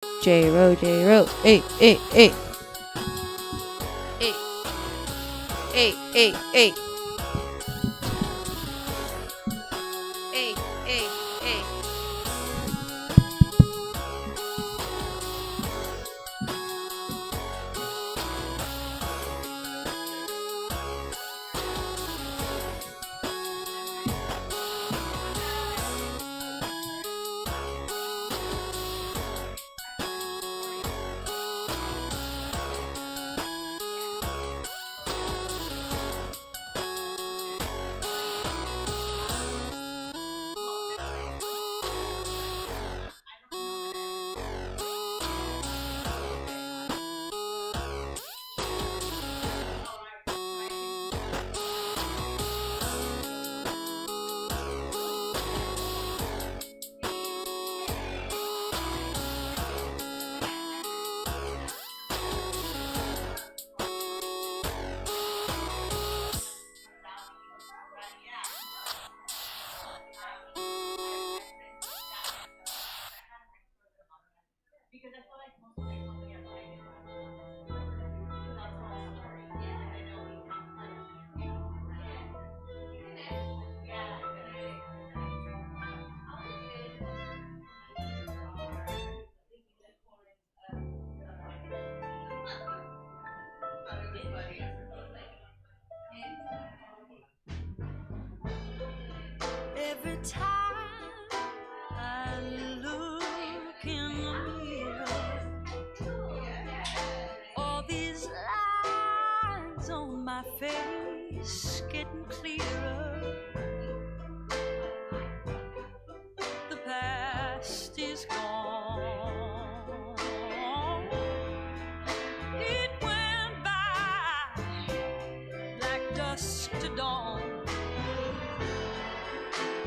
J-Ro, J-Ro. Hey, hey, hey. Hey, hey, hey, hey. Hey, hey, hey. Every time I look in the mirror, all these lines on my face getting clearer. The past is gone. It went by like dusk to dawn.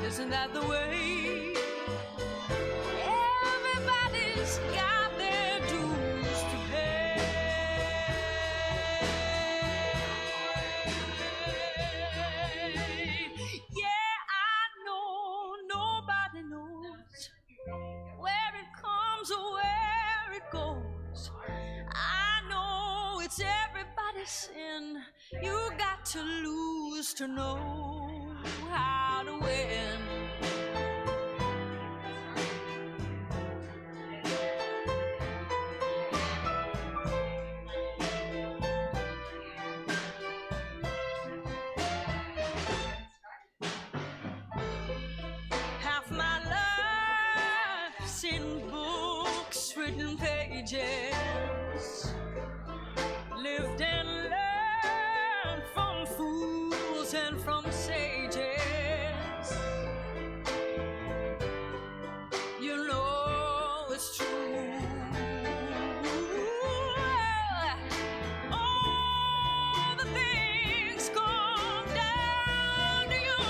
Isn't that the way? Everybody's got their dues to pay. Yeah, I know nobody knows where it comes or where it goes. I know it's everybody's sin. You got to lose to know how to win. Half my life's in books, written pages, lived and learned from fools and from sages. You know it's true. All the things come down to you.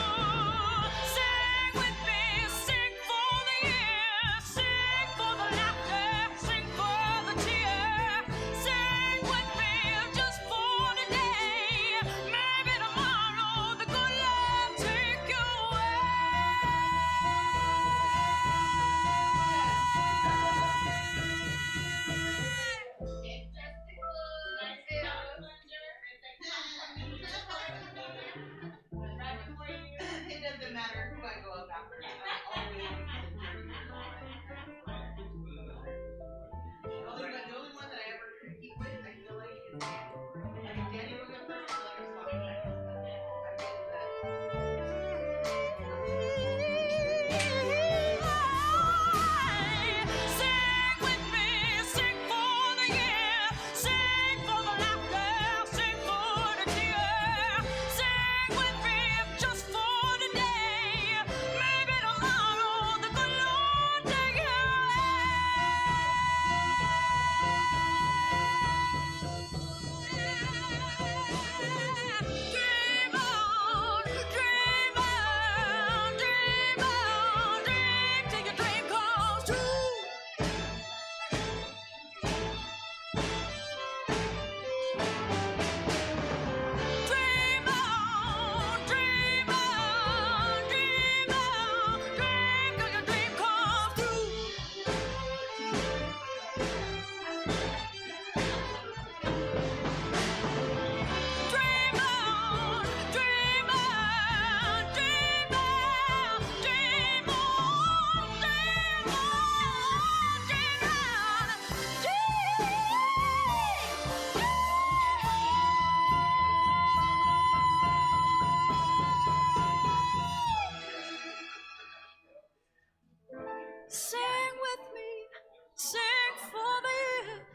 Sing with me, sing for the years, sing for the laughter, sing for the tears. Sing with me just for today. Maybe tomorrow the good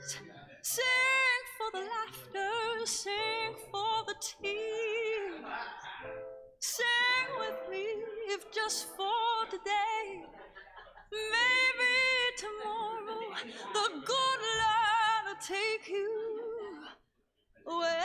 Sing for the laughter, sing for the tears. Sing with me, if just for today. Maybe tomorrow the good Lord will take you away.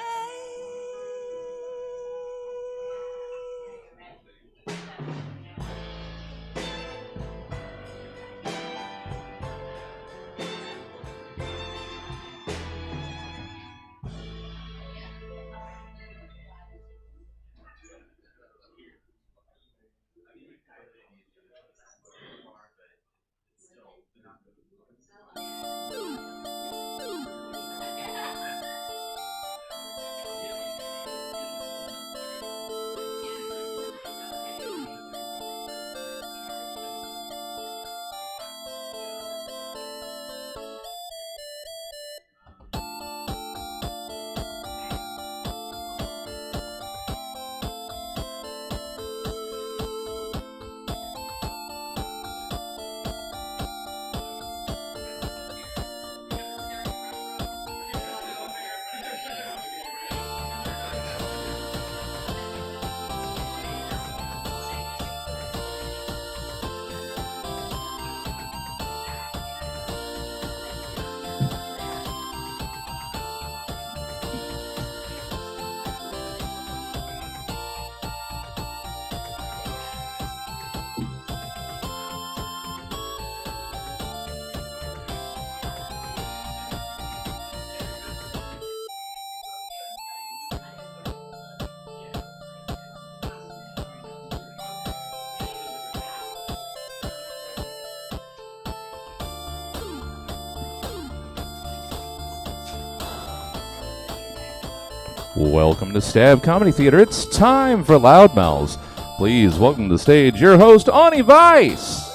Welcome to Stab Comedy Theater. It's time for Loudmouths. Please welcome to the stage your host, Ani Weiss.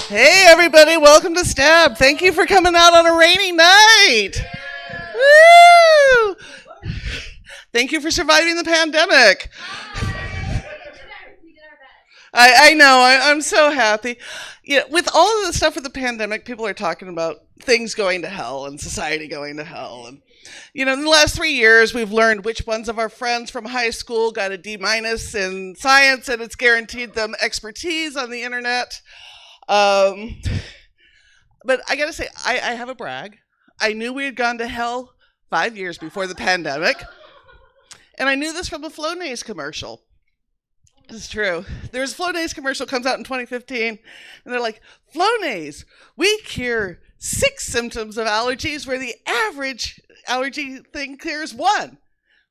Hey everybody, welcome to Stab. Thank you for coming out on a rainy night. Woo! Thank you for surviving the pandemic. I know, I'm so happy. Yeah, with all of the stuff with the pandemic, people are talking about things going to hell and society going to hell. And, in the last 3 years, we've learned which ones of our friends from high school got a D- in science, and it's guaranteed them expertise on the internet. But I gotta say, I have a brag. I knew we had gone to hell 5 years before the pandemic. And I knew this from a Flonase commercial. It's true. There's a Flonase commercial, comes out in 2015, and they're like, Flonase, we cure 6 symptoms of allergies where the average allergy thing clears 1,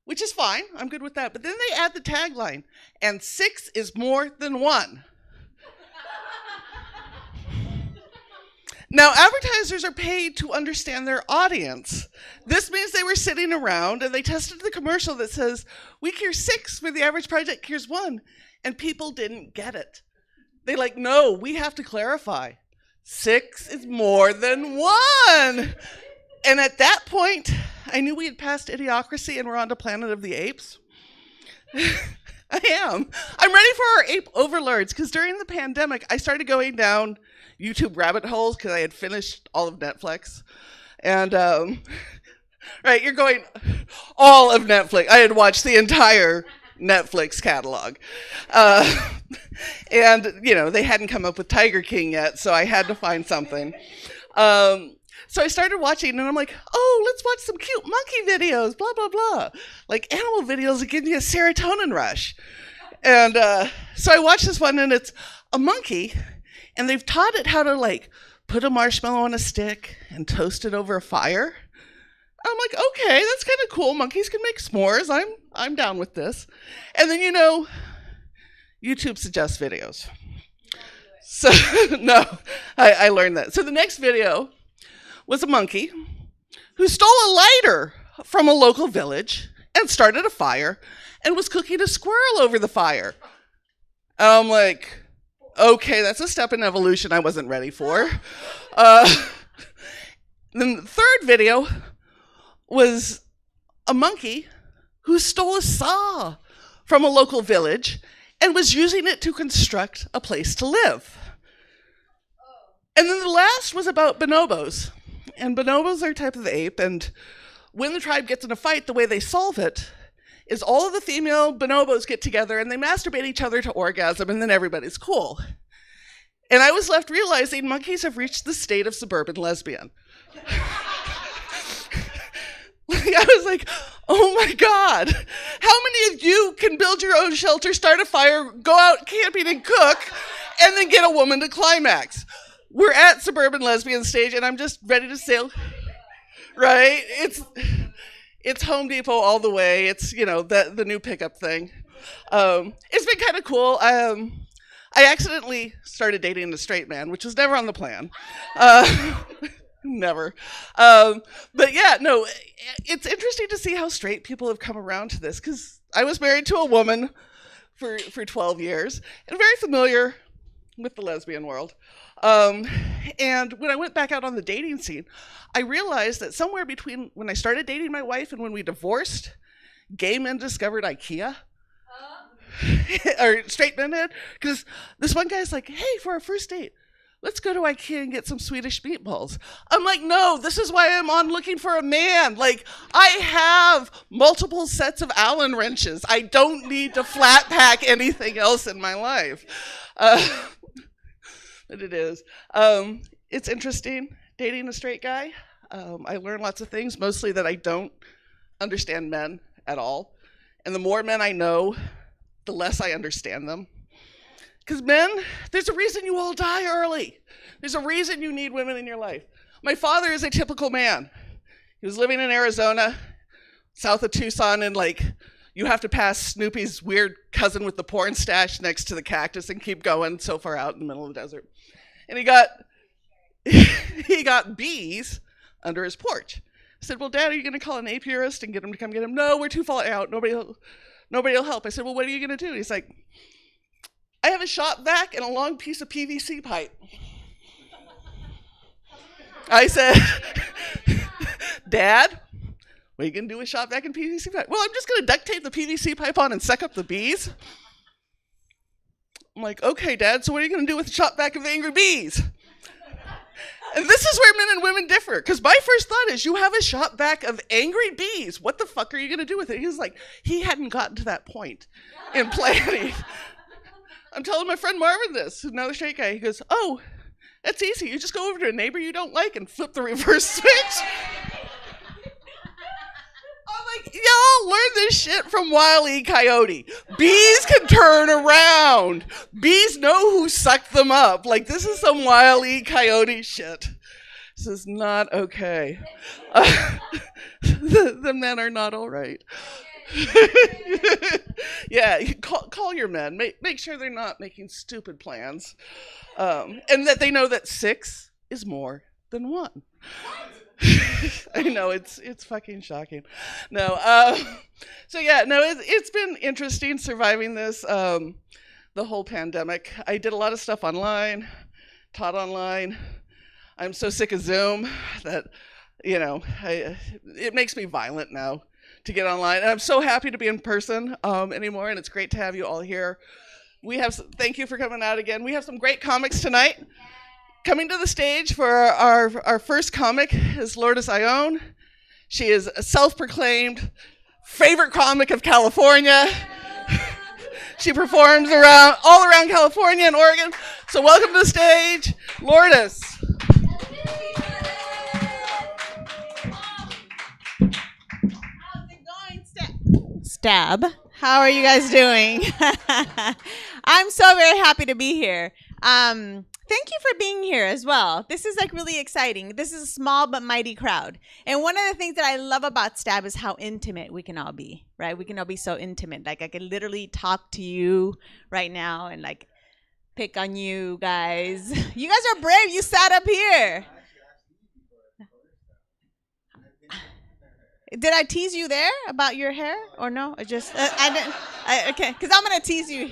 which is fine. I'm good with that. But then they add the tagline, and 6 is more than 1. Now, advertisers are paid to understand their audience. This means they were sitting around and they tested the commercial that says, we cure 6 where the average project cures 1, and people didn't get it. They no, we have to clarify. 6 is more than 1. And at that point, I knew we had passed Idiocracy and we're on to Planet of the Apes. I am. I'm ready for our ape overlords, because during the pandemic, I started going down YouTube rabbit holes because I had finished all of Netflix. And, right, you're going all of Netflix. I had watched the entire Netflix catalog. And, they hadn't come up with Tiger King yet, so I had to find something. So I started watching, and I'm like, oh, let's watch some cute monkey videos, blah, blah, blah. Like animal videos that give me a serotonin rush. And so I watched this one, and it's a monkey, and they've taught it how to, put a marshmallow on a stick and toast it over a fire. I'm like, okay, that's kind of cool. Monkeys can make s'mores. I'm down with this. And then, YouTube suggests videos. So, no, I learned that. So the next video was a monkey who stole a lighter from a local village and started a fire and was cooking a squirrel over the fire. And I'm like, okay, that's a step in evolution I wasn't ready for. Then the third video was a monkey who stole a saw from a local village and was using it to construct a place to live. And then the last was about bonobos. And bonobos are a type of ape, and when the tribe gets in a fight, the way they solve it is all of the female bonobos get together and they masturbate each other to orgasm, and then everybody's cool. And I was left realizing monkeys have reached the state of suburban lesbian. I was like, oh my God, how many of you can build your own shelter, start a fire, go out camping and cook, and then get a woman to climax? We're at suburban lesbian stage, and I'm just ready to sail. Right? It's Home Depot all the way. It's, the new pickup thing. It's been kind of cool. I accidentally started dating a straight man, which was never on the plan. Never. But yeah, no, it's interesting to see how straight people have come around to this, because I was married to a woman for 12 years and very familiar with the lesbian world. And when I went back out on the dating scene, I realized that somewhere between when I started dating my wife and when we divorced, gay men discovered IKEA. Or straight men did. Because this one guy's like, hey, for our first date, let's go to IKEA and get some Swedish meatballs. I'm like, no, this is why I'm on looking for a man. Like, I have multiple sets of Allen wrenches. I don't need to flat pack anything else in my life. But it is. It's interesting dating a straight guy. I learn lots of things, mostly that I don't understand men at all. And the more men I know, the less I understand them. Because men, there's a reason you all die early. There's a reason you need women in your life. My father is a typical man. He was living in Arizona, south of Tucson, and you have to pass Snoopy's weird cousin with the porn stash next to the cactus and keep going so far out in the middle of the desert. And he got bees under his porch. I said, well, Dad, are you going to call an apiarist and get him to come get him? No, we're too far out. Nobody will help. I said, well, what are you going to do? He's like, I have a shop vac and a long piece of PVC pipe. I said, Dad, what are you going to do with shop vac and PVC pipe? Well, I'm just going to duct tape the PVC pipe on and suck up the bees. I'm like, okay, Dad, so what are you going to do with the shop vac of the angry bees? And this is where men and women differ, because my first thought is, you have a shop vac of angry bees. What the fuck are you going to do with it? He was like, he hadn't gotten to that point in planning. I'm telling my friend Marvin this, another straight guy. He goes, oh, that's easy. You just go over to a neighbor you don't like and flip the reverse switch. I'm like, y'all learn this shit from Wile E. Coyote. Bees can turn around. Bees know who sucked them up. Like, this is some Wile E. Coyote shit. This is not okay. The men are not all right. Yeah, call your men. Make sure they're not making stupid plans. And that they know that 6 is more than 1. I know, it's fucking shocking. No, so yeah, no, it's been interesting surviving this, the whole pandemic. I did a lot of stuff online, taught online. I'm so sick of Zoom that, it makes me violent now to get online. And I'm so happy to be in person anymore, and it's great to have you all here. Thank you for coming out again. We have some great comics tonight. Coming to the stage for our first comic is Lourdes Ione. She is a self-proclaimed favorite comic of California. She performs all around California and Oregon. So welcome to the stage, Lourdes. Stab. How are you guys doing? I'm so very happy to be here. Thank you for being here as well. This is really exciting. This is a small but mighty crowd. And one of the things that I love about Stab is how intimate we can all be, right? We can all be so intimate. I can literally talk to you right now and pick on you guys. You guys are brave. You sat up here. Did I tease you there about your hair or no? I didn't. Okay, because I'm going to tease you.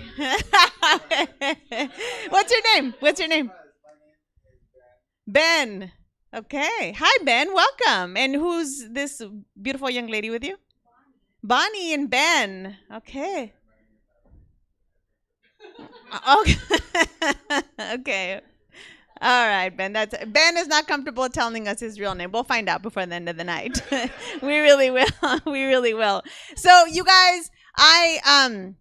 What's your name? Ben. Okay. Hi, Ben. Welcome. And who's this beautiful young lady with you? Bonnie and Ben. Okay. Okay. Okay. All right, Ben. Ben is not comfortable telling us his real name. We'll find out before the end of the night. We really will. We really will. So, you guys, I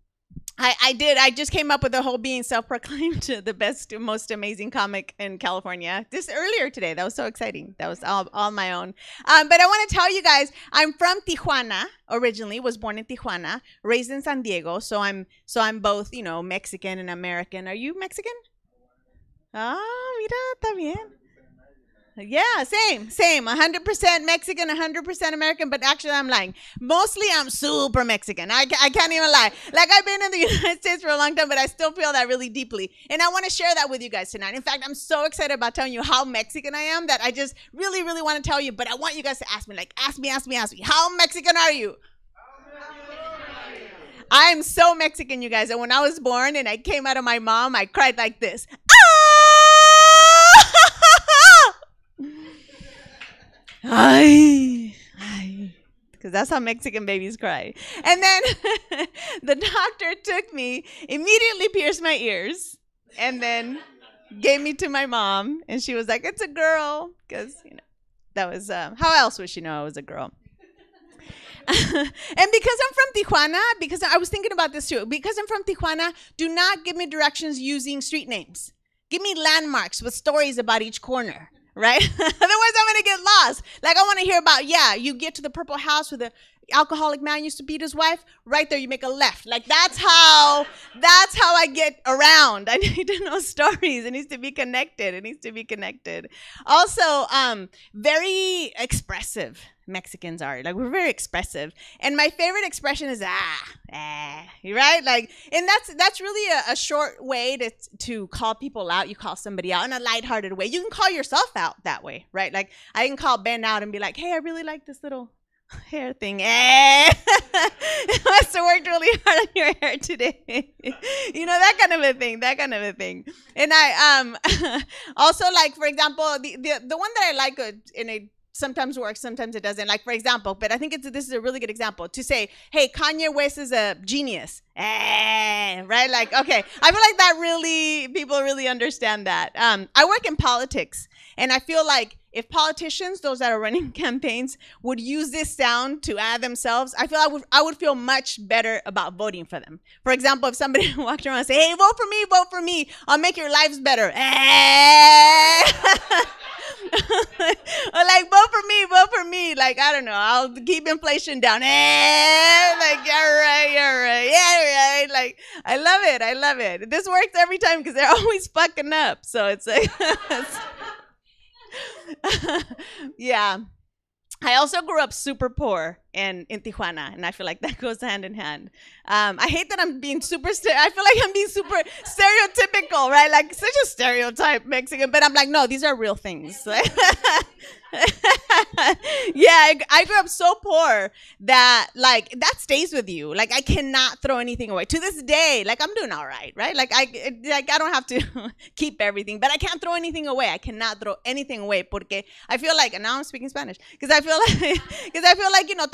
just came up with the whole being self-proclaimed the best, most amazing comic in California. This earlier today. That was so exciting. That was all my own. But I want to tell you guys, I'm from Tijuana originally. Was born in Tijuana, raised in San Diego. So I'm both, Mexican and American. Are you Mexican? Ah, mira, está bien. Yeah, same. 100% Mexican, 100% American, but actually I'm lying. Mostly I'm super Mexican. I can't even lie. Like, I've been in the United States for a long time, but I still feel that really deeply. And I want to share that with you guys tonight. In fact, I'm so excited about telling you how Mexican I am that I just really, really want to tell you, but I want you guys to ask me. Like, ask me. How Mexican are you? I'm so Mexican, you guys. And when I was born and I came out of my mom, I cried like this. Ay, because that's how Mexican babies cry. And then the doctor took me, immediately pierced my ears, and then gave me to my mom. And she was like, "It's a girl," because that was how else would she know I was a girl? And because I'm from Tijuana, because I was thinking about this too, because I'm from Tijuana, do not give me directions using street names. Give me landmarks with stories about each corner. Right? Otherwise, I'm going to get lost. Like, I want to hear about, you get to the purple house where the alcoholic man used to beat his wife. Right there, you make a left. Like, that's how I get around. I need to know stories. It needs to be connected. Also, very expressive Mexicans are. Like, we're very expressive. And my favorite expression is, right? Like, and that's really a short way to call people out. You call somebody out in a lighthearted way. You can call yourself out that way, right? Like, I can call Ben out and be like, "Hey, I really like this little hair thing." You must have worked really hard on your hair today. That kind of a thing. And I also, like, for example, the one that I like sometimes works, sometimes it doesn't. Like, for example, but I think this is a really good example to say, "Hey, Kanye West is a genius." Right? Like, okay. I feel like that people really understand that. I work in politics, and I feel like if politicians, those that are running campaigns, would use this sound to add themselves, I feel I would feel much better about voting for them. For example, if somebody walked around and say, "Hey, vote for me, I'll make your lives better." Or like, vote for me. Like, I don't know, I'll keep inflation down. Like, you're right. Yeah, right. Like, I love it. This works every time because they're always fucking up. So it's like, yeah. I also grew up super poor in Tijuana, and I feel like that goes hand in hand. I hate that I'm being I feel like I'm being super stereotypical, right? Like, such a stereotype Mexican, but I'm like, no, these are real things. Yeah, I grew up so poor that, like, that stays with you. Like, I cannot throw anything away. To this day, like, I'm doing all right? Like, I don't have to keep everything, but I can't throw anything away. I cannot throw anything away porque I feel like, and now I'm speaking Spanish, because I feel like,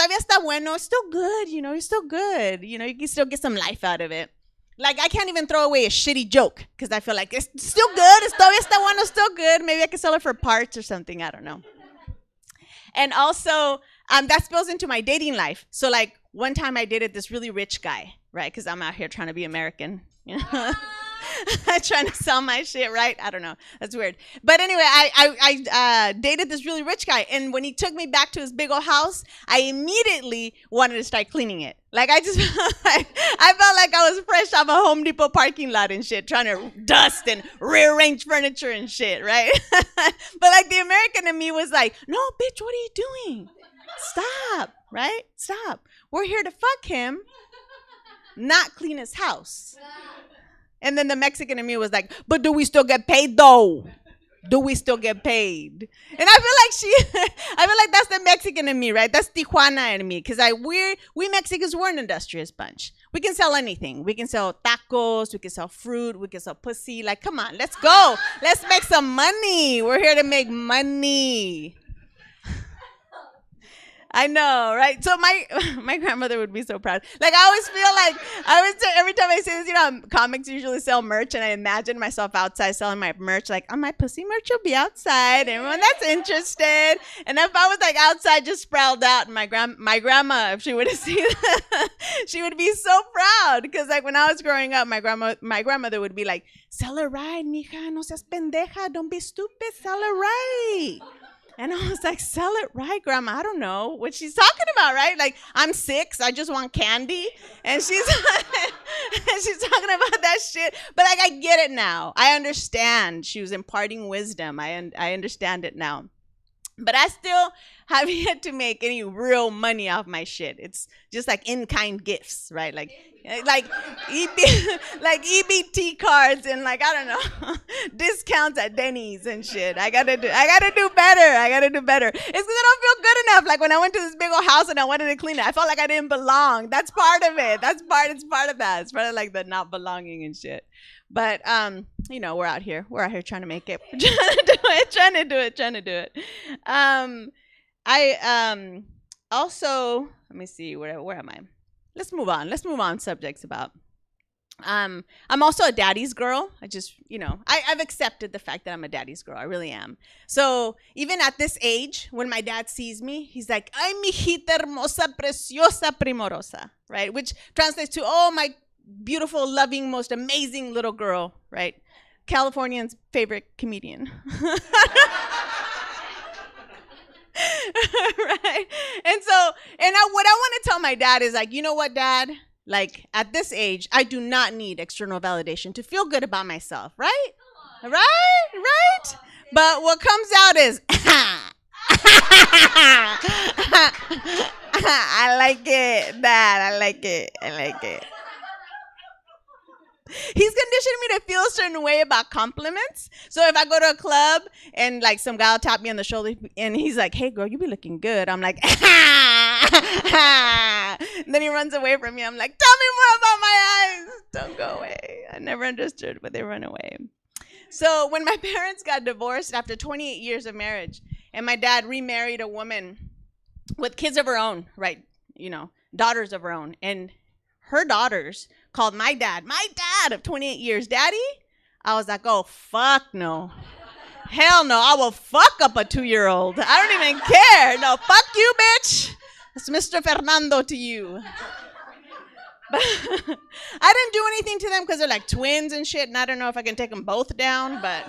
todavía está bueno. It's still good, it's still good. You can still get some life out of it. Like, I can't even throw away a shitty joke because I feel like it's still good. It's todavía está bueno, still good. Maybe I can sell it for parts or something. I don't know. And also, that spills into my dating life. So, like, one time I dated this really rich guy, right? Because I'm out here trying to be American, trying to sell my shit, right? I don't know. That's weird. But anyway, I dated this really rich guy. And when he took me back to his big old house, I immediately wanted to start cleaning it. Like, I felt like I was fresh off a Home Depot parking lot and shit, trying to dust and rearrange furniture and shit, right? But, like, the American in me was like, "No, bitch, what are you doing? Stop, right? Stop. We're here to fuck him, not clean his house." And then the Mexican in me was like, "But do we still get paid, though? Do we still get paid?" And I feel like that's the Mexican in me, right? That's Tijuana in me, because we Mexicans, we're an industrious bunch. We can sell anything. We can sell tacos. We can sell fruit. We can sell pussy. Like, come on, let's go. Let's make some money. We're here to make money. I know, right? So my grandmother would be so proud. Like I always feel like I always say, every time I say this, you know, comics usually sell merch, and I imagine myself outside selling my merch. Like, my pussy merch will be outside. Everyone that's interested. And if I was like outside, just sprawled out, and my grandma, if she would have seen that, she would be so proud. Because like when I was growing up, my grandmother would be like, "Sell it right, mija, no seas pendeja, don't be stupid, sell it right." And I was like, "Sell it right, Grandma. I don't know what she's talking about, right? Like, I'm 6. I just want candy." And she's she's talking about that shit. But, like, I get it now. I understand. She was imparting wisdom. I understand it now. But I still have yet to make any real money off my shit. It's just like in-kind gifts, right? Like EBT cards and like, I don't know, discounts at Denny's and shit. I gotta do better. It's because I don't feel good enough. Like when I went to this big old house and I wanted to clean it, I felt like I didn't belong. That's part of it. It's part of that. It's part of like the not belonging and shit. But you know, we're out here trying to make it, trying to do it. I also, let me see, where am I? Let's move on subjects about. I'm also a daddy's girl. I just, you know, I've accepted the fact that I'm a daddy's girl. I really am. So even at this age, when my dad sees me, he's like, "Ay, mijita hermosa, preciosa, primorosa," right? Which translates to, "Oh, my beautiful, loving, most amazing little girl," right? Californian's favorite comedian. Right? And so, what I want to tell my dad is like, "You know what, Dad? Like at this age, I do not need external validation to feel good about myself, right? Right? But what comes out is, I like it, Dad. I like it. He's conditioned me to feel a certain way about compliments. So if I go to a club and like some guy will tap me on the shoulder and he's like, "Hey girl, you be looking good," I'm like, and then he runs away from me. I'm like, "Tell me more about my eyes. Don't go away." I never understood, but they run away. So when my parents got divorced after 28 years of marriage, and my dad remarried a woman with kids of her own, right? You know, daughters of her own, and her daughters called my dad of 28 years, "Daddy," I was like, "Oh, fuck no. Hell no, I will fuck up a 2-year-old. I don't even care. No, fuck you, bitch. It's Mr. Fernando to you." But I didn't do anything to them because they're like twins and shit, and I don't know if I can take them both down, but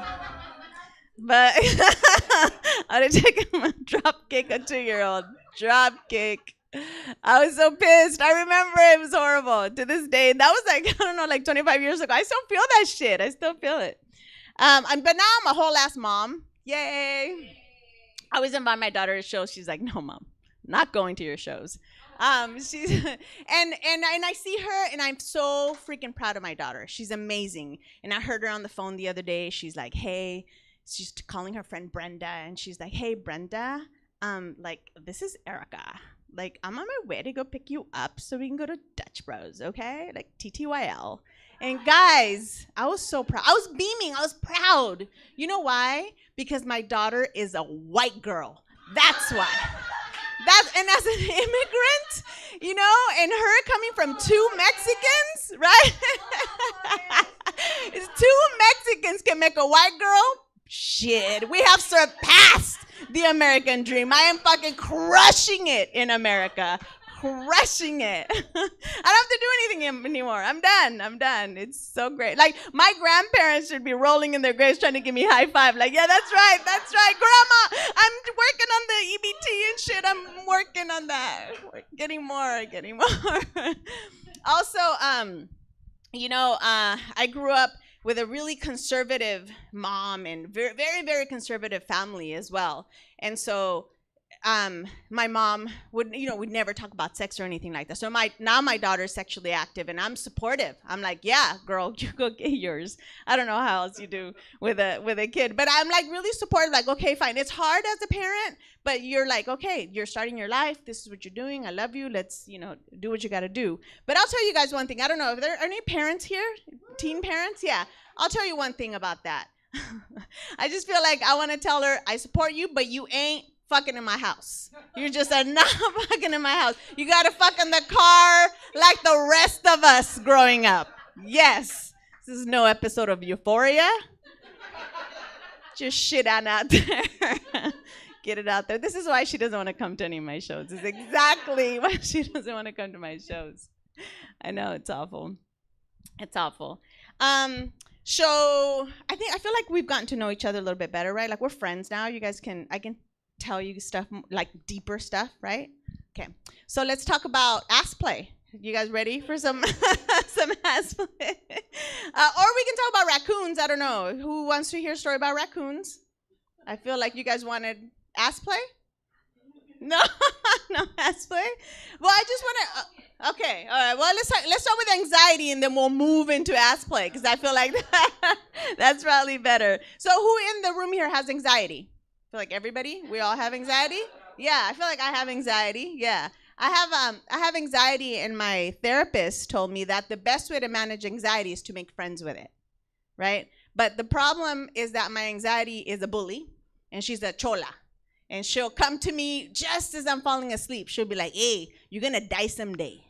I'd have taken a drop kick a 2-year-old. Drop kick. I was so pissed. I remember it was horrible to this day. That was like, I don't know, like 25 years ago. I still feel that shit. I still feel it. But now I'm a whole ass mom. Yay. I always invite my daughter to shows. She's like, "No, Mom, not going to your shows." She's and I see her and I'm so freaking proud of my daughter. She's amazing. And I heard her on the phone the other day. She's like, "Hey," she's calling her friend Brenda, and she's like, "Hey, Brenda, like this is Erica. Like, I'm on my way to go pick you up so we can go to Dutch Bros, okay? Like, TTYL. And guys, I was so proud. I was beaming. I was proud. You know why? Because my daughter is a white girl. That's why. And as an immigrant, you know, and her coming from 2 Mexicans, right? 2 Mexicans can make a white girl. Shit, we have surpassed the American dream. I am fucking crushing it in America. Crushing it. I don't have to do anything anymore. I'm done. It's so great. Like, my grandparents should be rolling in their graves trying to give me high five. Like, "Yeah, that's right. Grandma, I'm working on the EBT and shit. I'm working on that. Getting more. Also, you know, I grew up with a really conservative mom and very, very, very conservative family as well. And so my mom would never talk about sex or anything like that. So now my daughter's sexually active and I'm supportive. I'm like, "Yeah, girl, you go get yours." I don't know how else you do with a kid, but I'm like really supportive. Like, okay, fine. It's hard as a parent, but you're like, okay, you're starting your life. This is what you're doing. I love you. Let's, do what you got to do. But I'll tell you guys one thing. I don't know if there are any parents here, teen parents. Yeah, I'll tell you one thing about that. I just feel like I want to tell her, I support you, but you ain't fucking in my house. You just are not fucking in my house. You gotta fuck in the car like the rest of us growing up. Yes. This is no episode of Euphoria. Just shit on out there. Get it out there. This is why she doesn't want to come to any of my shows. This is exactly why she doesn't want to come to my shows. I know, it's awful. It's awful. So I feel like we've gotten to know each other a little bit better, right? Like we're friends now. I can tell you stuff, like deeper stuff, right? Okay. So let's talk about ass play. You guys ready for some some ass play? Or we can talk about raccoons. I don't know. Who wants to hear a story about raccoons? I feel like you guys wanted ass play? No, no ass play? Well, I just want to, okay, all right. Well, let's start with anxiety and then we'll move into ass play because I feel like that's probably better. So who in the room here has anxiety? I feel like everybody? We all have anxiety? Yeah, I feel like I have anxiety. Yeah. I have anxiety, and my therapist told me that the best way to manage anxiety is to make friends with it, right? But the problem is that my anxiety is a bully, and she's a chola. And she'll come to me just as I'm falling asleep. She'll be like, hey, you're going to die someday.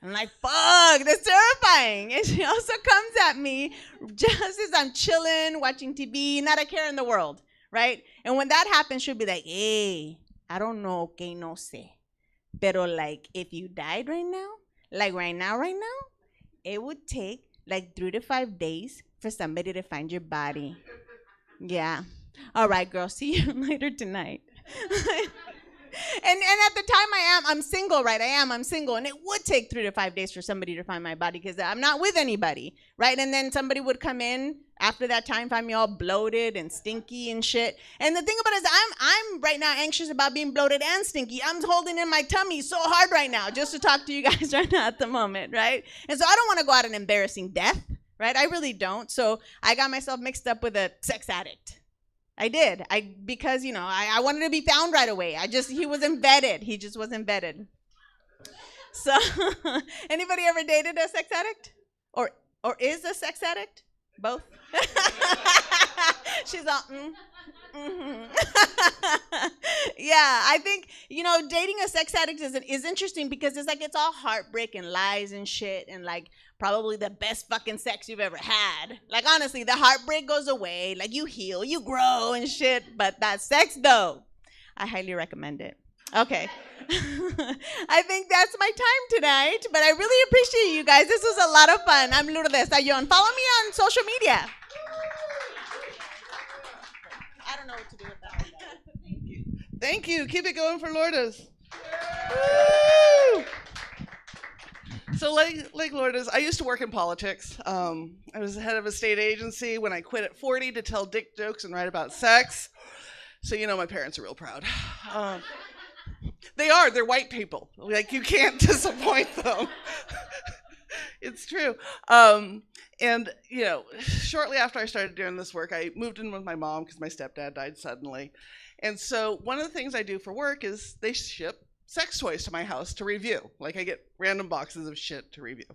I'm like, fuck, that's terrifying. And she also comes at me just as I'm chilling, watching TV, not a care in the world, right? And when that happens, she'll be like, hey, I don't know, que no sé. Pero like, if you died right now, like right now, it would take like 3 to 5 days for somebody to find your body. Yeah. All right, girl, see you later tonight. And at the time I'm single, right? I'm single. And it would take 3 to 5 days for somebody to find my body because I'm not with anybody, right? And then somebody would come in after that time, find me all bloated and stinky and shit. And the thing about it is I'm right now anxious about being bloated and stinky. I'm holding in my tummy so hard right now just to talk to you guys right now at the moment, right? And so I don't want to go out an embarrassing death, right? I really don't. So I got myself mixed up with a sex addict. I did. Because, you know, I wanted to be found right away. He was embedded. He just was embedded. So, anybody ever dated a sex addict? Or is a sex addict? Both? She's all, Yeah, I think, you know, dating a sex addict is interesting because it's all heartbreak and lies and shit and like probably the best fucking sex you've ever had. Like honestly, the heartbreak goes away, like you heal, you grow and shit, but that sex though, I highly recommend it. Okay. I think that's my time tonight, but I really appreciate you guys. This was a lot of fun. I'm Lourdes Ayon. Follow me on social media. I don't know what to do with that. Thank you. Keep it going for Lourdes. Woo! So like Lourdes, I used to work in politics. I was the head of a state agency when I quit at 40 to tell dick jokes and write about sex. So, you know, my parents are real proud. They're white people. Like, you can't disappoint them. It's true. And, you know, shortly after I started doing this work, I moved in with my mom because my stepdad died suddenly. And so one of the things I do for work is they ship sex toys to my house to review. Like, I get random boxes of shit to review.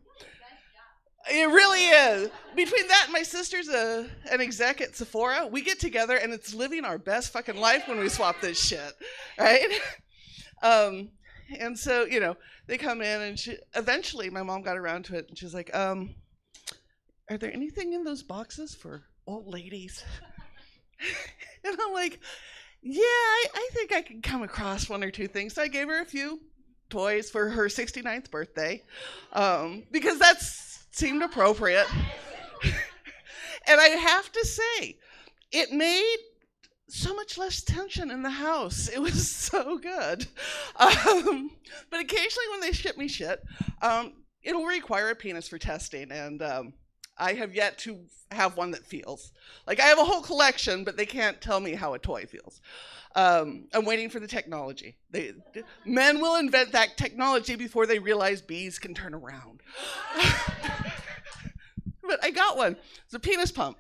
It really is. Between that and my sister's an exec at Sephora, we get together and it's living our best fucking life when we swap this shit, right? And so, you know, they come in and eventually my mom got around to it and she's like, are there anything in those boxes for old ladies? And I'm like, yeah, I think I can come across 1 or 2 things. So I gave her a few toys for her 69th birthday because that seemed appropriate. And I have to say, it made so much less tension in the house. It was so good. But occasionally when they ship me shit, it'll require a penis for testing. And I have yet to have one that feels. Like, I have a whole collection, but they can't tell me how a toy feels. I'm waiting for the technology. Men will invent that technology before they realize bees can turn around. But I got one. It's a penis pump.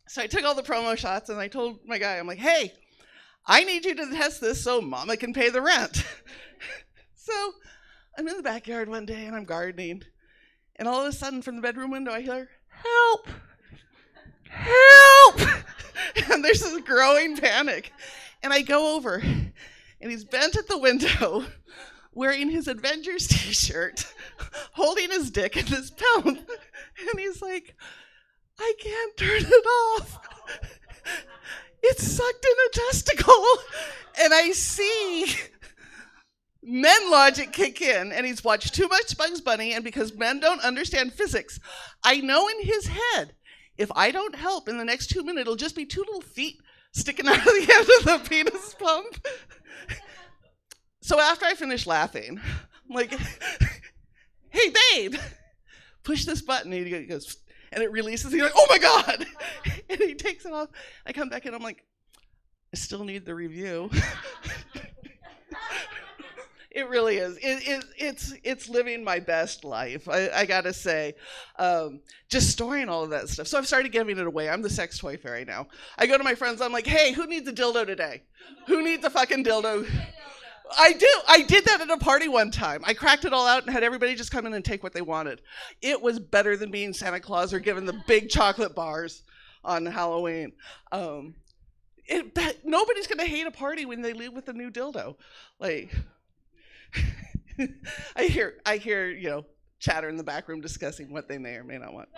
So I took all the promo shots and I told my guy, I'm like, hey, I need you to test this so mama can pay the rent. So I'm in the backyard one day and I'm gardening. And all of a sudden from the bedroom window, I hear, help, help. And there's this growing panic. And I go over, and he's bent at the window, wearing his Avengers t-shirt, holding his dick in this pound. And he's like, I can't turn it off. It's sucked in a testicle. And I see men logic kick in, and he's watched too much Bugs Bunny, and because men don't understand physics, I know in his head, if I don't help in the next 2 minutes, it'll just be 2 little feet sticking out of the end of the penis pump. So after I finish laughing, I'm like, hey, babe, push this button. And he goes, and it releases. He's like, oh my God. And he takes it off. I come back in. I'm like, I still need the review. It really is. It's living my best life. I gotta say, just storing all of that stuff. So I've started giving it away. I'm the sex toy fairy now. I go to my friends. I'm like, hey, who needs a dildo today? Who needs a fucking dildo? I do. I did that at a party one time. I cracked it all out and had everybody just come in and take what they wanted. It was better than being Santa Claus or given the big chocolate bars on Halloween. Nobody's gonna hate a party when they leave with a new dildo. Like, I hear chatter in the back room discussing what they may or may not want.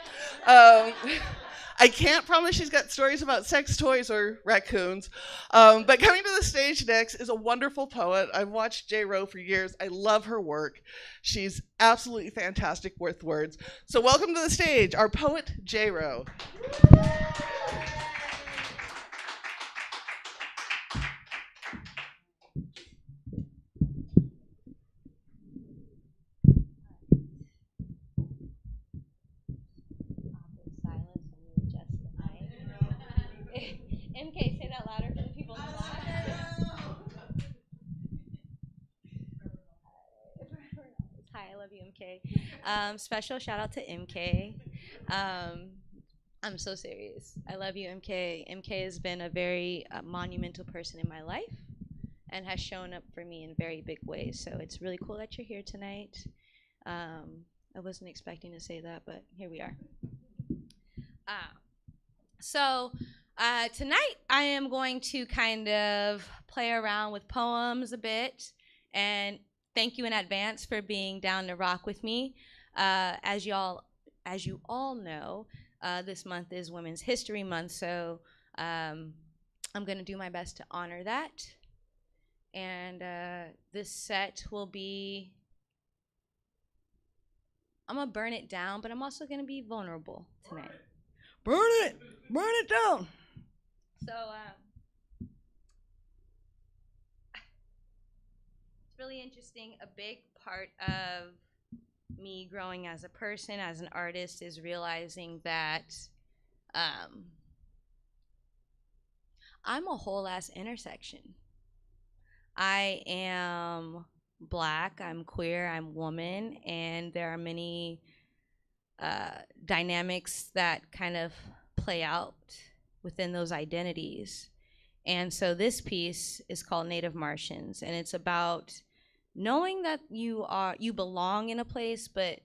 I can't promise she's got stories about sex toys or raccoons, but coming to the stage next is a wonderful poet. I've watched J. Rowe for years. I love her work. She's absolutely fantastic with words. So welcome to the stage, our poet, J. Rowe. MK, say that louder for the people in the back. Hi, I love you, MK. Special shout out to MK. I'm so serious. I love you, MK. MK has been a very monumental person in my life and has shown up for me in very big ways. So it's really cool that you're here tonight. I wasn't expecting to say that, but here we are. Tonight I am going to kind of play around with poems a bit, and thank you in advance for being down to rock with me. As you all know, this month is Women's History Month, so I'm going to do my best to honor that. And this set will be, I'm going to burn it down, but I'm also going to be vulnerable tonight. Burn it down. So it's really interesting. A big part of me growing as a person, as an artist, is realizing that I'm a whole ass intersection. I am Black, I'm queer, I'm woman, and there are many dynamics that kind of play out within those identities. And so this piece is called Native Martians, and it's about knowing that you belong in a place, but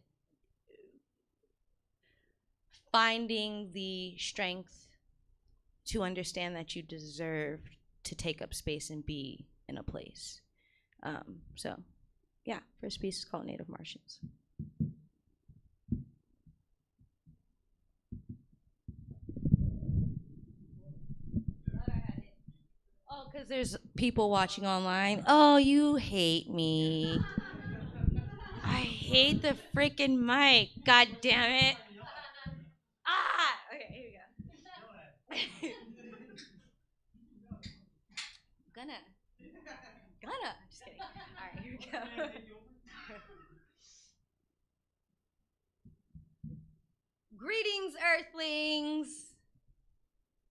finding the strength to understand that you deserve to take up space and be in a place. So yeah, first piece is called Native Martians. Oh, because there's people watching online. Oh, you hate me. I hate the freaking mic. God damn it. Ah! Okay, here we go. Gonna. Just kidding. All right, here we go. Greetings, Earthlings.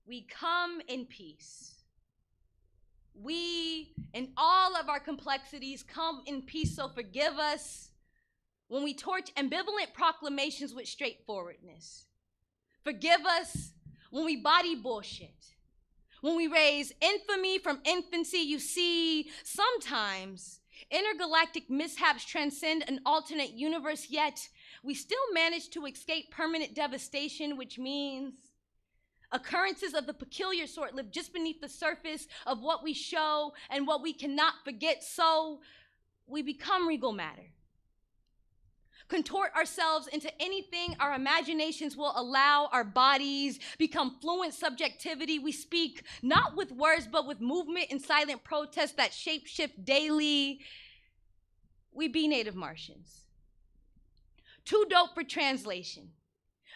We come in peace. We, in all of our complexities, come in peace, so forgive us when we torch ambivalent proclamations with straightforwardness. Forgive us when we body bullshit. When we raise infamy from infancy. You see, sometimes intergalactic mishaps transcend an alternate universe, yet we still manage to escape permanent devastation, which means Occurrences of the peculiar sort live just beneath the surface of what we show and what we cannot forget, so we become regal matter. Contort ourselves into anything our imaginations will allow. Our bodies become fluent subjectivity. We speak not with words, but with movement and silent protest that shapeshift daily. We be native Martians. Too dope for translation,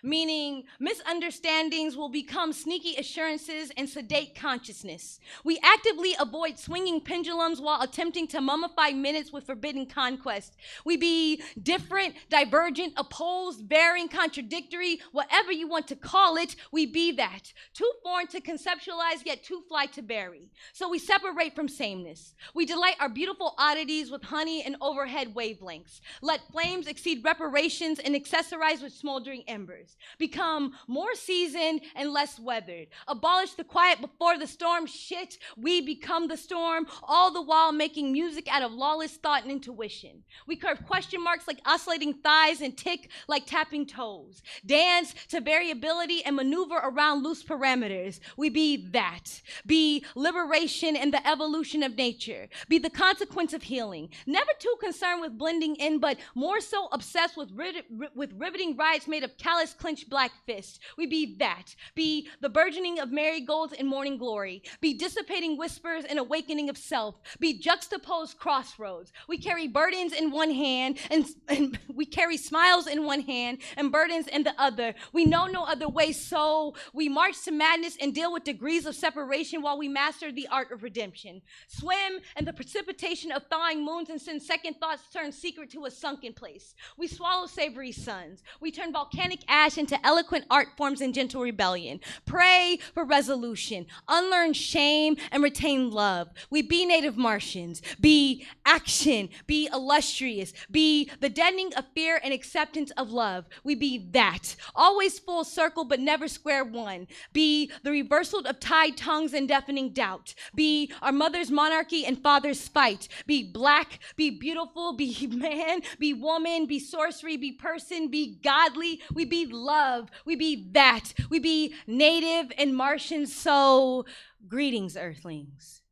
meaning misunderstandings will become sneaky assurances and sedate consciousness. We actively avoid swinging pendulums while attempting to mummify minutes with forbidden conquest. We be different, divergent, opposed, varying, contradictory, whatever you want to call it, we be that. Too foreign to conceptualize, yet too fly to bury. So we separate from sameness. We delight our beautiful oddities with honey and overhead wavelengths. Let flames exceed reparations and accessorize with smoldering embers. Become more seasoned and less weathered. Abolish the quiet before the storm. Shit, we become the storm, all the while making music out of lawless thought and intuition. We curve question marks like oscillating thighs and tick like tapping toes. Dance to variability and maneuver around loose parameters. We be that. Be liberation and the evolution of nature. Be the consequence of healing. Never too concerned with blending in, but more so obsessed with riveting riots made of callous clenched black fists. We be that. Be the burgeoning of marigolds in morning glory. Be dissipating whispers and awakening of self. Be juxtaposed crossroads. We carry burdens in one hand and we carry smiles in one hand and burdens in the other. We know no other way, so we march to madness and deal with degrees of separation while we master the art of redemption. Swim in the precipitation of thawing moons and send second thoughts turn secret to a sunken place. We swallow savory suns. We turn volcanic ash into eloquent art forms in gentle rebellion. Pray for resolution, unlearn shame, and retain love. We be native Martians. Be action. Be illustrious. Be the deadening of fear and acceptance of love. We be that. Always full circle, but never square one. Be the reversal of tied tongues and deafening doubt. Be our mother's monarchy and father's fight. Be black, be beautiful, be man, be woman, be sorcery, be person, be godly. We be love. We be that. We be native and Martian. So greetings, earthlings.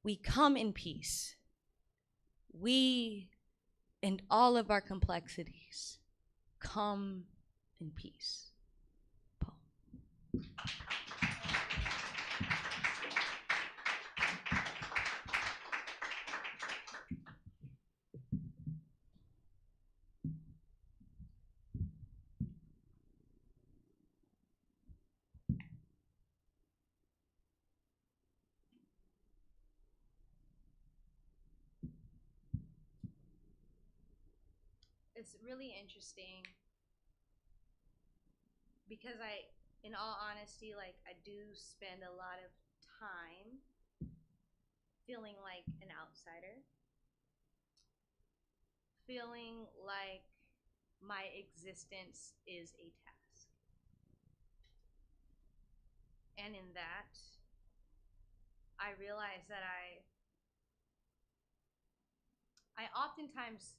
We come in peace. We and all of our complexities come in peace. Poem. It's really interesting because in all honesty, I do spend a lot of time feeling like an outsider, feeling like my existence is a task. And in that, I realize that I oftentimes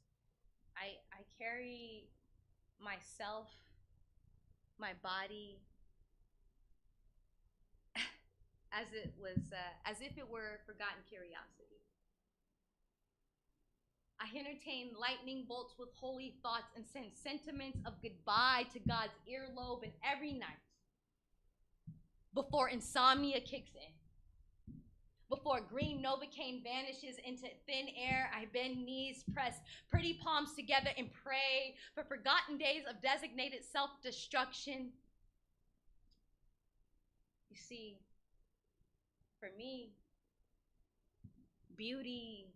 I carry myself, my body, as if it were forgotten curiosity. I entertain lightning bolts with holy thoughts and send sentiments of goodbye to God's earlobe and every night before insomnia kicks in. Before green Novocaine vanishes into thin air, I bend knees, press pretty palms together, and pray for forgotten days of designated self-destruction. You see, for me, beauty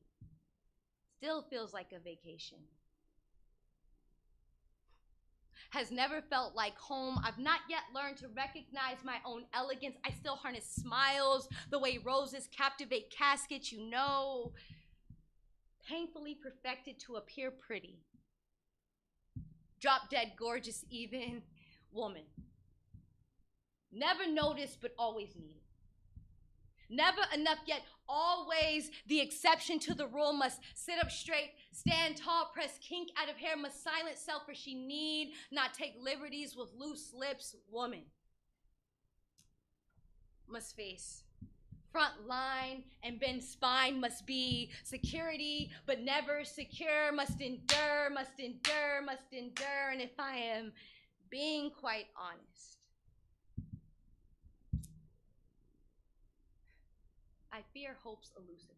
still feels like a vacation. Has never felt like home. I've not yet learned to recognize my own elegance. I still harness smiles the way roses captivate caskets, painfully perfected to appear pretty. Drop dead gorgeous even woman. Never noticed but always needed. Never enough yet always the exception to the rule. Must sit up straight, stand tall, press kink out of hair, must silence self for she need not take liberties with loose lips, woman. must face. Front line and bend spine must be security, but never secure. Must endure, must endure, must endure. And if I am being quite honest, I fear hope's elusiveness.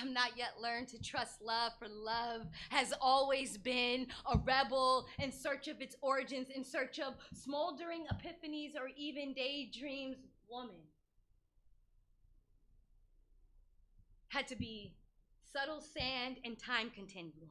I'm not yet learned to trust love, for love has always been a rebel in search of its origins, in search of smoldering epiphanies or even daydreams. Woman had to be subtle sand and time continuum.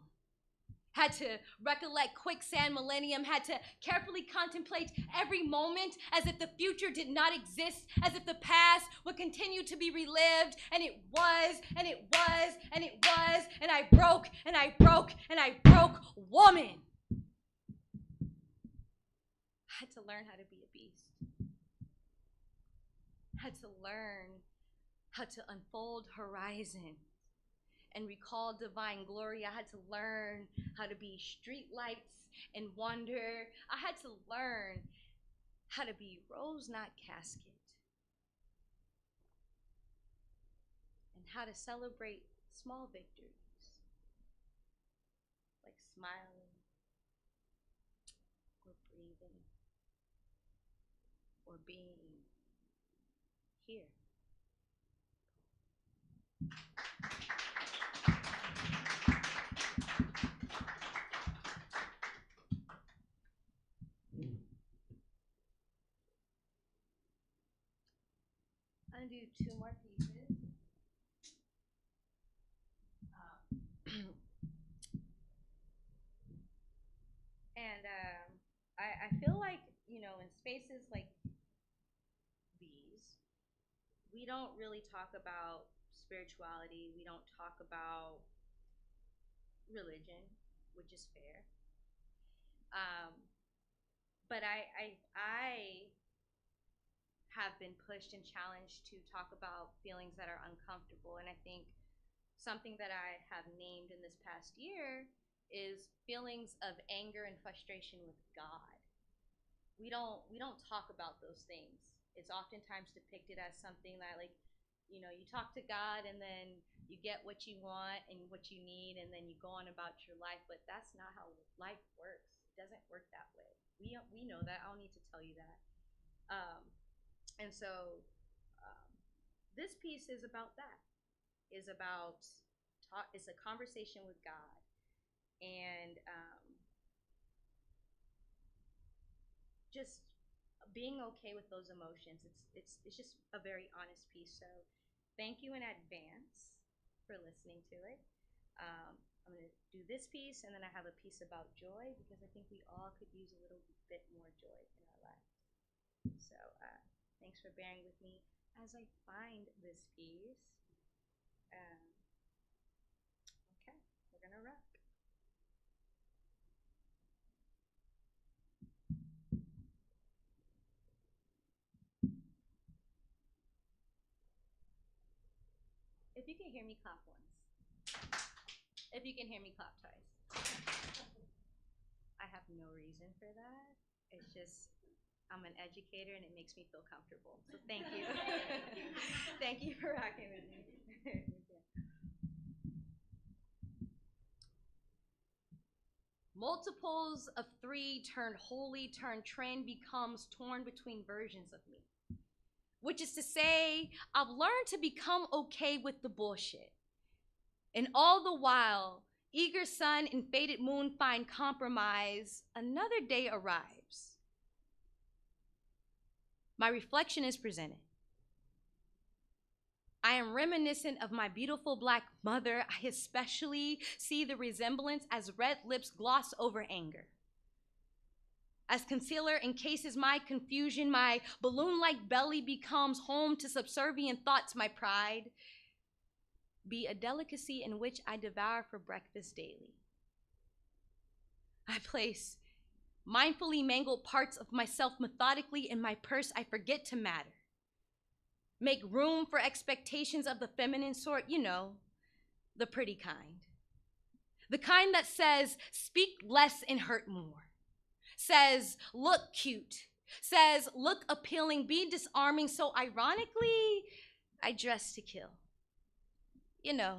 Had to recollect quicksand millennium, had to carefully contemplate every moment as if the future did not exist, as if the past would continue to be relived, and it was, and it was, and it was, and I broke, and I broke, and I broke. Woman had to learn how to be a beast. Had to learn how to unfold horizon and recall divine glory. I had to learn how to be street lights and wonder. I had to learn how to be rose, not casket. And how to celebrate small victories, like smiling, or breathing, or being here. I'm gonna do 2 more pieces. And I feel like, you know, in spaces like these, we don't really talk about spirituality. We don't talk about religion, which is fair. But I have been pushed and challenged to talk about feelings that are uncomfortable. And I think something that I have named in this past year is feelings of anger and frustration with God. We don't talk about those things. It's oftentimes depicted as something that, like, you know, you talk to God and then you get what you want and what you need and then you go on about your life. But that's not how life works. It doesn't work that way. We know that. I don't need to tell you that. And so this piece is about that. It's a conversation with God, and just being okay with those emotions. It's just a very honest piece. So thank you in advance for listening to it. I'm going to do this piece, and then I have a piece about joy, because I think we all could use a little bit more joy in our lives. So thanks for bearing with me as I find this piece. Okay, we're gonna rock. If you can hear me, clap once. If you can hear me, clap twice. I have no reason for that. It's just, I'm an educator and it makes me feel comfortable. So thank you. Thank you for rocking with me. Multiples of 3 turned holy, turned trend, becomes torn between versions of me. Which is to say, I've learned to become okay with the bullshit. And all the while, eager sun and faded moon find compromise, another day arrives. My reflection is presented. I am reminiscent of my beautiful Black mother. I especially see the resemblance as red lips gloss over anger. As concealer encases my confusion, my balloon-like belly becomes home to subservient thoughts. My pride be a delicacy in which I devour for breakfast daily. I place mindfully mangled parts of myself methodically in my purse. I forget to matter. Make room for expectations of the feminine sort, you know, the pretty kind. The kind that says, speak less and hurt more. Says, look cute, says, look appealing, be disarming. So ironically, I dress to kill. You know,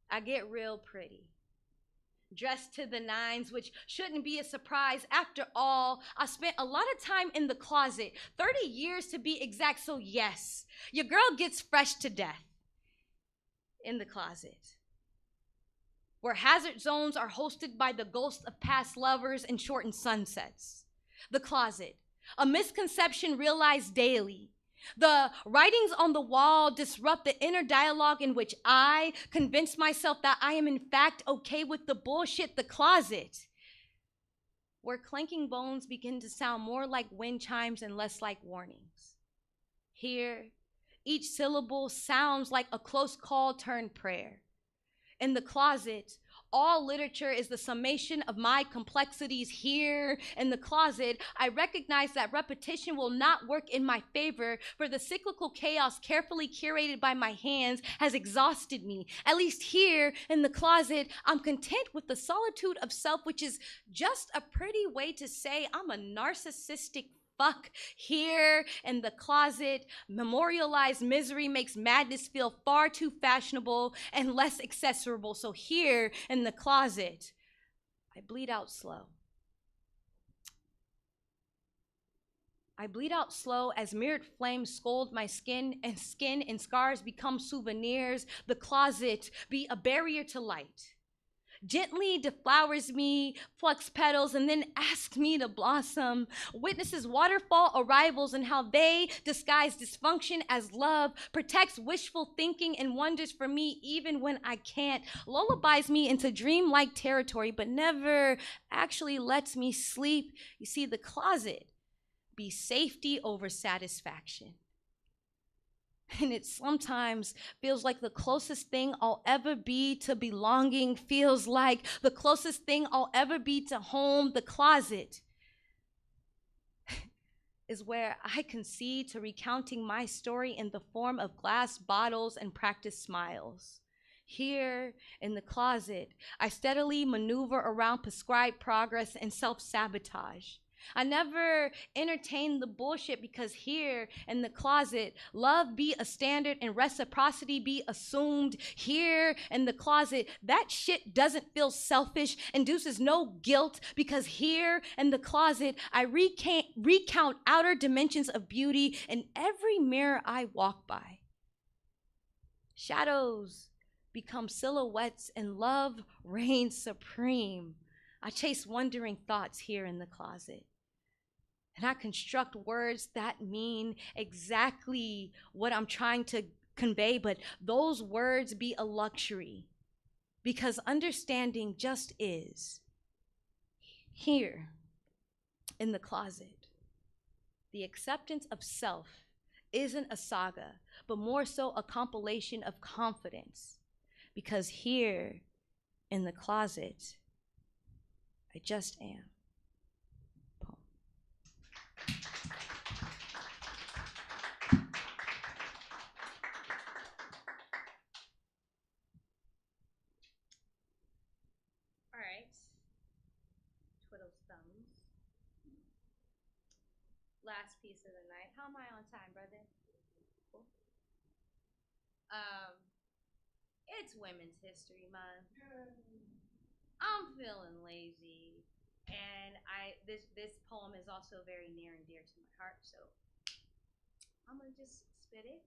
I get real pretty. Dressed to the nines, which shouldn't be a surprise. After all, I spent a lot of time in the closet, 30 years to be exact. So yes, your girl gets fresh to death in the closet, where hazard zones are hosted by the ghosts of past lovers and shortened sunsets. The closet, a misconception realized daily. The writings on the wall disrupt the inner dialogue in which I convince myself that I am in fact okay with the bullshit. The closet, where clanking bones begin to sound more like wind chimes and less like warnings. Here, each syllable sounds like a close call turned prayer. In the closet, all literature is the summation of my complexities. Here in the closet, I recognize that repetition will not work in my favor, for the cyclical chaos carefully curated by my hands has exhausted me. At least here in the closet, I'm content with the solitude of self, which is just a pretty way to say I'm a narcissistic fuck. Here in the closet, memorialized misery makes madness feel far too fashionable and less accessible. So here in the closet, I bleed out slow. I bleed out slow as mirrored flames scald my skin and scars become souvenirs. The closet be a barrier to light. Gently deflowers me, plucks petals, and then asks me to blossom. Witnesses waterfall arrivals and how they disguise dysfunction as love, protects wishful thinking and wonders for me even when I can't, lullabies me into dreamlike territory, but never actually lets me sleep. You see, the closet be safety over satisfaction. And it sometimes feels like the closest thing I'll ever be to belonging, feels like the closest thing I'll ever be to home. The closet is where I concede to recounting my story in the form of glass bottles and practice smiles. Here in the closet, I steadily maneuver around prescribed progress and self-sabotage. I never entertain the bullshit because here in the closet, love be a standard and reciprocity be assumed. Here in the closet, that shit doesn't feel selfish, induces no guilt, because here in the closet, I recount outer dimensions of beauty in every mirror I walk by. Shadows become silhouettes and love reigns supreme. I chase wandering thoughts here in the closet. And I construct words that mean exactly what I'm trying to convey, but those words be a luxury because understanding just is. Here in the closet, the acceptance of self isn't a saga, but more so a compilation of confidence, because here in the closet, I just am. All right. Twiddle thumbs. Last piece of the night. How am I on time, brother? Cool. It's Women's History Month. I'm feeling lazy, and this poem is also very near and dear to my heart, so I'm gonna just spit it.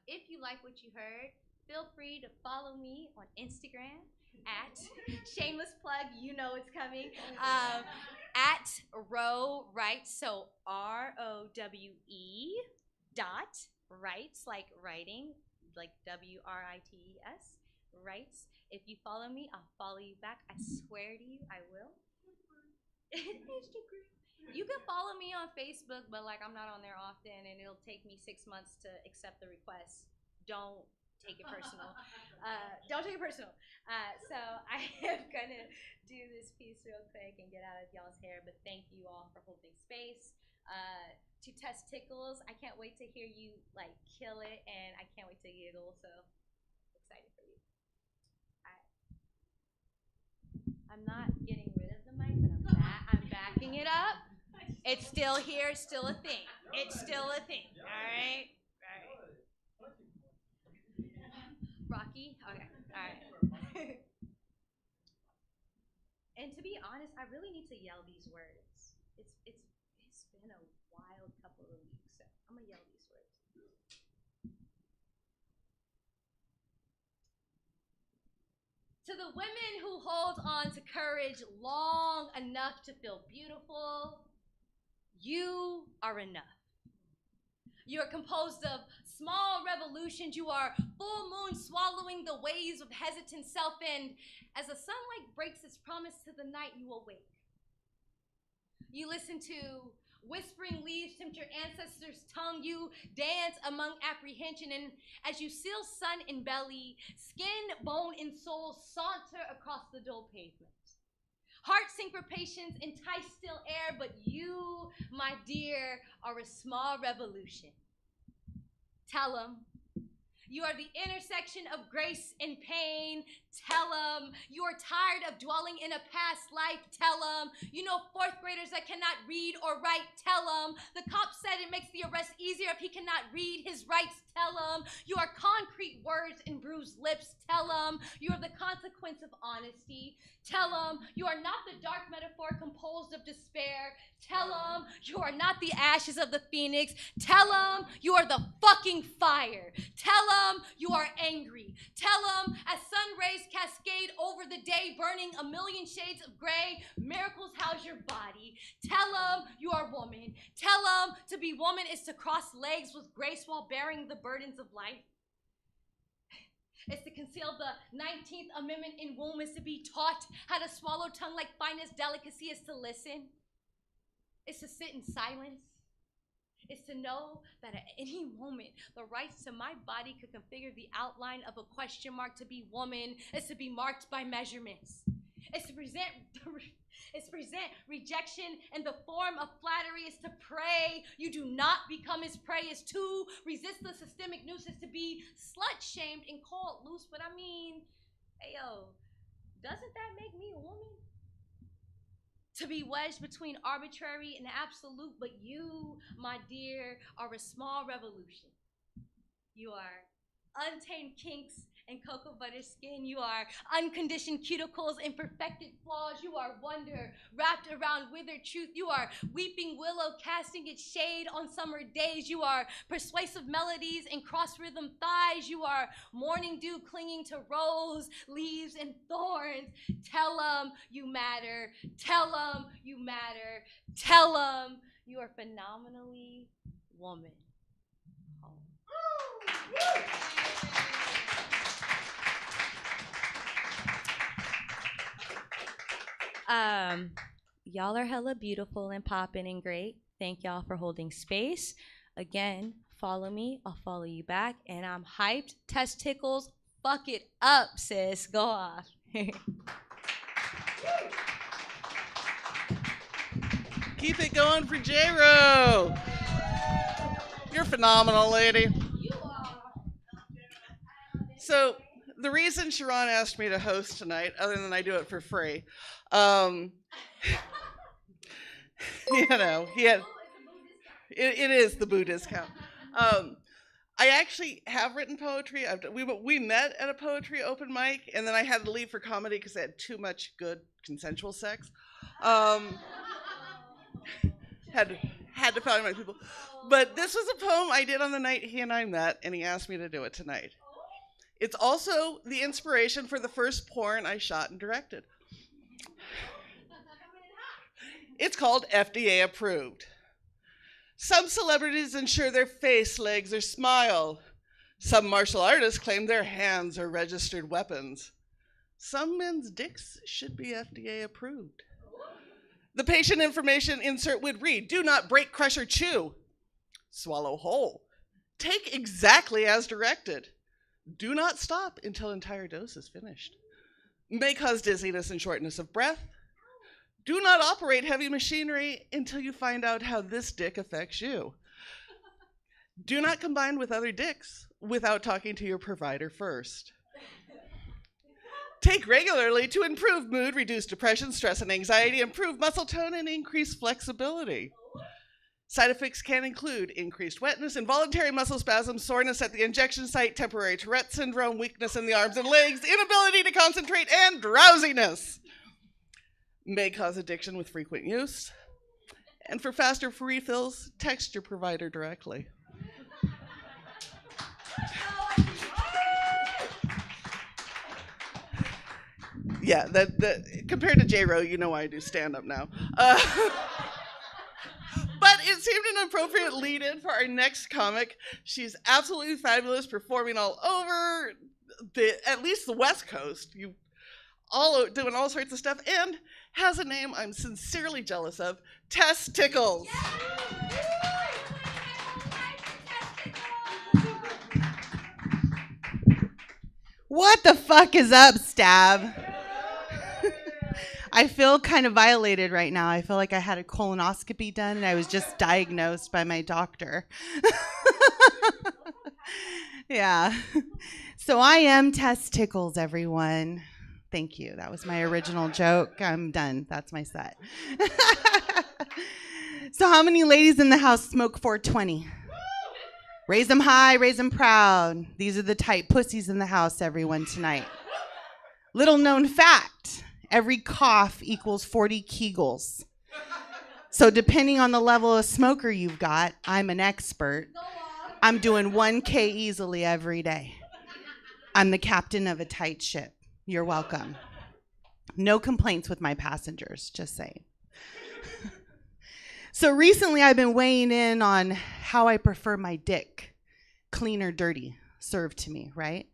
If you like what you heard, feel free to follow me on Instagram at shameless plug, you know it's coming, at Rowe Writes, so ROWE dot writes, like writing, like WRITES, writes. If you follow me, I'll follow you back. I swear to you, I will. Instagram. You can follow me on Facebook, but like I'm not on there often, and it'll take me 6 months to accept the request. Don't take it personal. Don't take it personal. So I am gonna do this piece real quick and get out of y'all's hair. But thank you all for holding space. To test tickles, I can't wait to hear you like kill it, and I can't wait to giggle. So excited for you. I'm not getting rid of the mic, but I'm backing it up. It's still here, still a thing. It's still a thing. All right? Rocky? Okay. All right. And to be honest, I really need to yell these words. It's been a wild couple of weeks, so I'm gonna yell these words. To the women who hold on to courage long enough to feel beautiful, you are enough. You are composed of small revolutions. You are full moon swallowing the waves of hesitant self, and as the sunlight breaks its promise to the night, you awake. You listen to whispering leaves tempt your ancestors' tongue. You dance among apprehension, and as you seal sun in belly, skin, bone, and soul saunter across the dull pavement. Heart syncopations entice still air, but you, my dear, are a small revolution. Tell 'em. You are the intersection of grace and pain. Tell 'em. You are tired of dwelling in a past life. Tell 'em. You know fourth graders that cannot read or write. Tell 'em. The cop said it makes the arrest easier if he cannot read his rights. Tell 'em. You are concrete words and bruised lips. Tell 'em. You are the consequence of honesty. Tell 'em. You are not the dark metaphor composed of despair. Tell 'em. You are not the ashes of the phoenix. Tell 'em. You are the fucking fire. Tell 'em. You are angry. Tell 'em. As sun rays cascade over the day, burning a million shades of gray, miracles house your body. Tell 'em. You are woman. Tell 'em. To be woman is to cross legs with grace while bearing the burdens of life. It's to conceal the 19th Amendment in womb. Is to be taught how to swallow tongue like finest delicacy. Is to listen. It's to sit in silence. It's to know that at any moment, the rights to my body could configure the outline of a question mark. To be woman is to be marked by measurements. It's to present rejection in the form of flattery. Is to pray you do not become his prey. Is to resist the systemic noose. Is to be slut-shamed and called loose. But I mean, hey yo, doesn't that make me a woman? To be wedged between arbitrary and absolute, but you, my dear, are a small revolution. You are untamed kinks and cocoa butter skin. You are unconditioned cuticles and perfected flaws. You are wonder wrapped around withered truth. You are weeping willow casting its shade on summer days. You are persuasive melodies and cross rhythm thighs. You are morning dew clinging to rose leaves and thorns. Tell 'em you matter. Tell 'em you matter. Tell 'em you are phenomenally woman. Y'all are hella beautiful and poppin' and great. Thank y'all for holding space. Again, follow me, I'll follow you back, and I'm hyped. Testicles, fuck it up, sis. Go off. Keep it going for J-Ro. You're phenomenal, lady. You are. So the reason Sharon asked me to host tonight, other than I do it for free, it is the boo discount. I actually have written poetry. We met at a poetry open mic, and then I had to leave for comedy because I had too much good consensual sex. Had to find my people. But this was a poem I did on the night he and I met, and he asked me to do it tonight. It's also the inspiration for the first porn I shot and directed. It's called FDA Approved. Some celebrities ensure their face, legs, or smile. Some martial artists claim their hands are registered weapons. Some men's dicks should be FDA approved. The patient information insert would read, do not break, crush, or chew. Swallow whole. Take exactly as directed. Do not stop until entire dose is finished. May cause dizziness and shortness of breath. Do not operate heavy machinery until you find out how this dick affects you. Do not combine with other dicks without talking to your provider first. Take regularly to improve mood, reduce depression, stress, and anxiety, improve muscle tone, and increase flexibility. Side effects can include increased wetness, involuntary muscle spasms, soreness at the injection site, temporary Tourette syndrome, weakness in the arms and legs, inability to concentrate, and drowsiness. May cause addiction with frequent use. And for faster refills, text your provider directly. Yeah, that compared to J-Ro, you know why I do stand-up now. But it seemed an appropriate lead-in for our next comic. She's absolutely fabulous, performing all over at least the West Coast. Doing all sorts of stuff, and has a name I'm sincerely jealous of, Tess Tickles. What the fuck is up, Stab? I feel kind of violated right now. I feel like I had a colonoscopy done and I was just diagnosed by my doctor. Yeah. So I am Tess Tickles, everyone. Thank you. That was my original joke. I'm done. That's my set. So how many ladies in the house smoke 420? Raise them high, raise them proud. These are the tight pussies in the house, everyone, tonight. Little known fact, every cough equals 40 Kegels. So depending on the level of smoker you've got, I'm an expert. I'm doing 1K easily every day. I'm the captain of a tight ship. You're welcome. No complaints with my passengers, just saying. So recently I've been weighing in on how I prefer my dick, clean or dirty, served to me, right?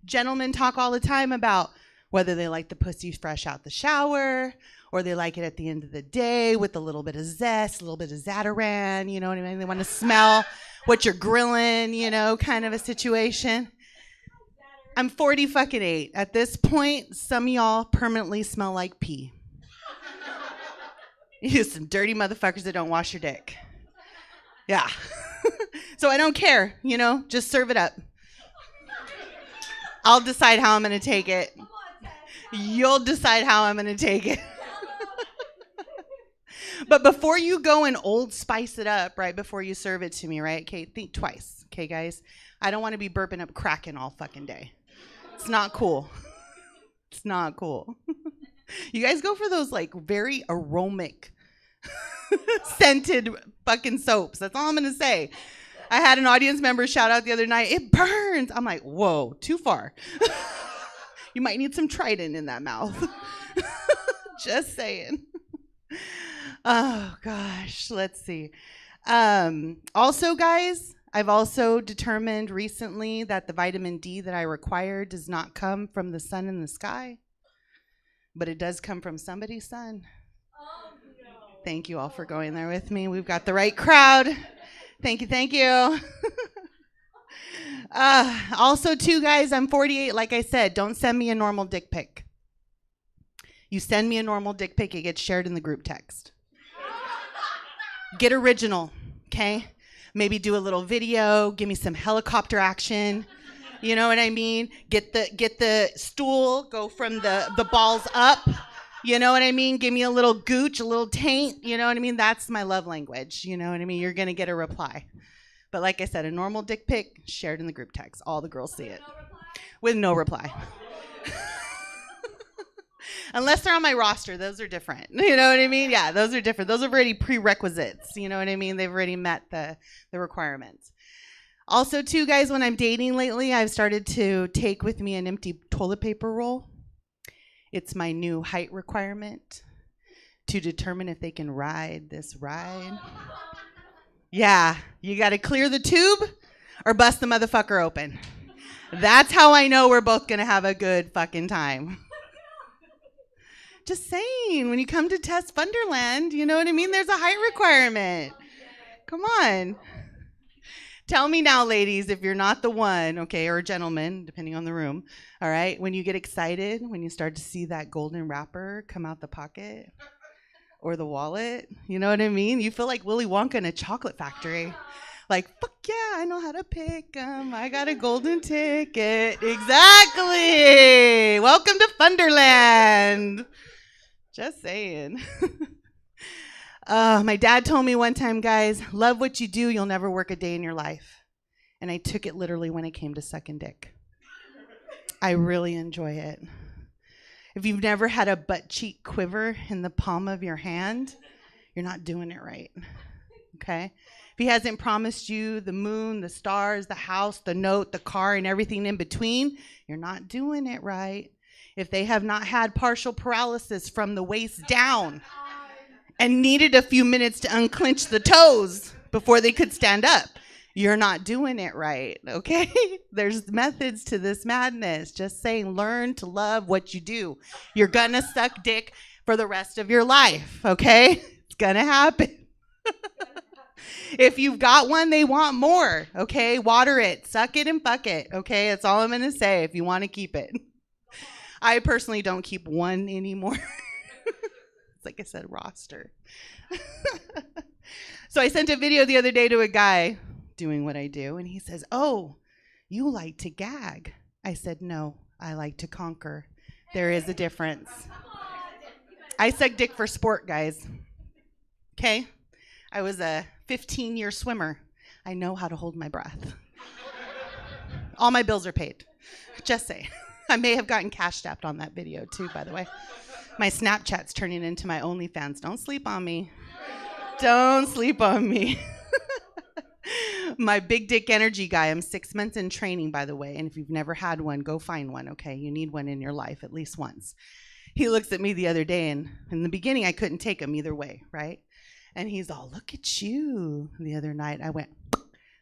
Gentlemen talk all the time about whether they like the pussy fresh out the shower or they like it at the end of the day with a little bit of zest, a little bit of Zatarain, you know what I mean? They want to smell what you're grilling, you know, kind of a situation. I'm 48. At this point, some of y'all permanently smell like pee. You're some dirty motherfuckers that don't wash your dick. Yeah. So I don't care, you know, just serve it up. I'll decide how I'm going to take it. You'll decide how I'm going to take it. But before you go and Old Spice it up, right, before you serve it to me, right, okay, think twice, okay, guys? I don't want to be burping up Kraken all fucking day. It's not cool. It's not cool. You guys go for those like very aromatic scented fucking soaps. That's all I'm going to say. I had an audience member shout out the other night, it burns. I'm like, whoa, too far. You might need some Trident in that mouth. Just saying. Oh, gosh. Let's see. Also, guys, I've also determined recently that the vitamin D that I require does not come from the sun in the sky, but it does come from somebody's sun. Oh, no. Thank you all for going there with me. We've got the right crowd. Thank you, thank you. Also, too, guys, I'm 48. Like I said, don't send me a normal dick pic. You send me a normal dick pic, it gets shared in the group text. Get original, okay? Maybe do a little video, give me some helicopter action. You know what I mean? Get the stool, go from the balls up. You know what I mean? Give me a little gooch, a little taint. You know what I mean? That's my love language. You know what I mean? You're going to get a reply. But like I said, a normal dick pic shared in the group text. All the girls see it. With no reply. Unless they're on my roster, those are different. You know what I mean? Yeah, those are different. Those are already prerequisites. You know what I mean? They've already met the requirements. Also, too, guys, when I'm dating lately, I've started to take with me an empty toilet paper roll. It's my new height requirement to determine if they can ride this ride. Yeah, you got to clear the tube or bust the motherfucker open. That's how I know we're both going to have a good fucking time. Just saying, when you come to Test Funderland, you know what I mean? There's a height requirement. Come on. Tell me now, ladies, if you're not the one, okay, or gentlemen, depending on the room, all right? When you get excited, when you start to see that golden wrapper come out the pocket or the wallet, you know what I mean? You feel like Willy Wonka in a chocolate factory. Like, fuck yeah, I know how to pick 'em. I got a golden ticket. Exactly. Welcome to Funderland. Just saying. My dad told me one time, guys, love what you do, you'll never work a day in your life. And I took it literally when it came to sucking dick. I really enjoy it. If you've never had a butt cheek quiver in the palm of your hand, you're not doing it right, okay? If he hasn't promised you the moon, the stars, the house, the note, the car, and everything in between, you're not doing it right. If they have not had partial paralysis from the waist down and needed a few minutes to unclench the toes before they could stand up, you're not doing it right, okay? There's methods to this madness. Just saying, learn to love what you do. You're gonna suck dick for the rest of your life, okay? It's gonna happen. If you've got one, they want more, okay? Water it, suck it, and fuck it, okay? That's all I'm gonna say if you want to keep it. I personally don't keep one anymore. It's like I said, roster. So I sent a video the other day to a guy doing what I do, and he says, "Oh, you like to gag." I said, "No, I like to conquer. There is a difference." I suck dick for sport, guys. Okay? I was a 15-year swimmer. I know how to hold my breath. All my bills are paid. Just say. I may have gotten cash strapped on that video too, by the way. My Snapchat's turning into my OnlyFans. Don't sleep on me. Don't sleep on me. My big dick energy guy, I'm 6 months in training, by the way. And if you've never had one, go find one, okay? You need one in your life at least once. He looks at me the other day, and in the beginning, I couldn't take him either way, right? And he's all, "Look at you." The other night,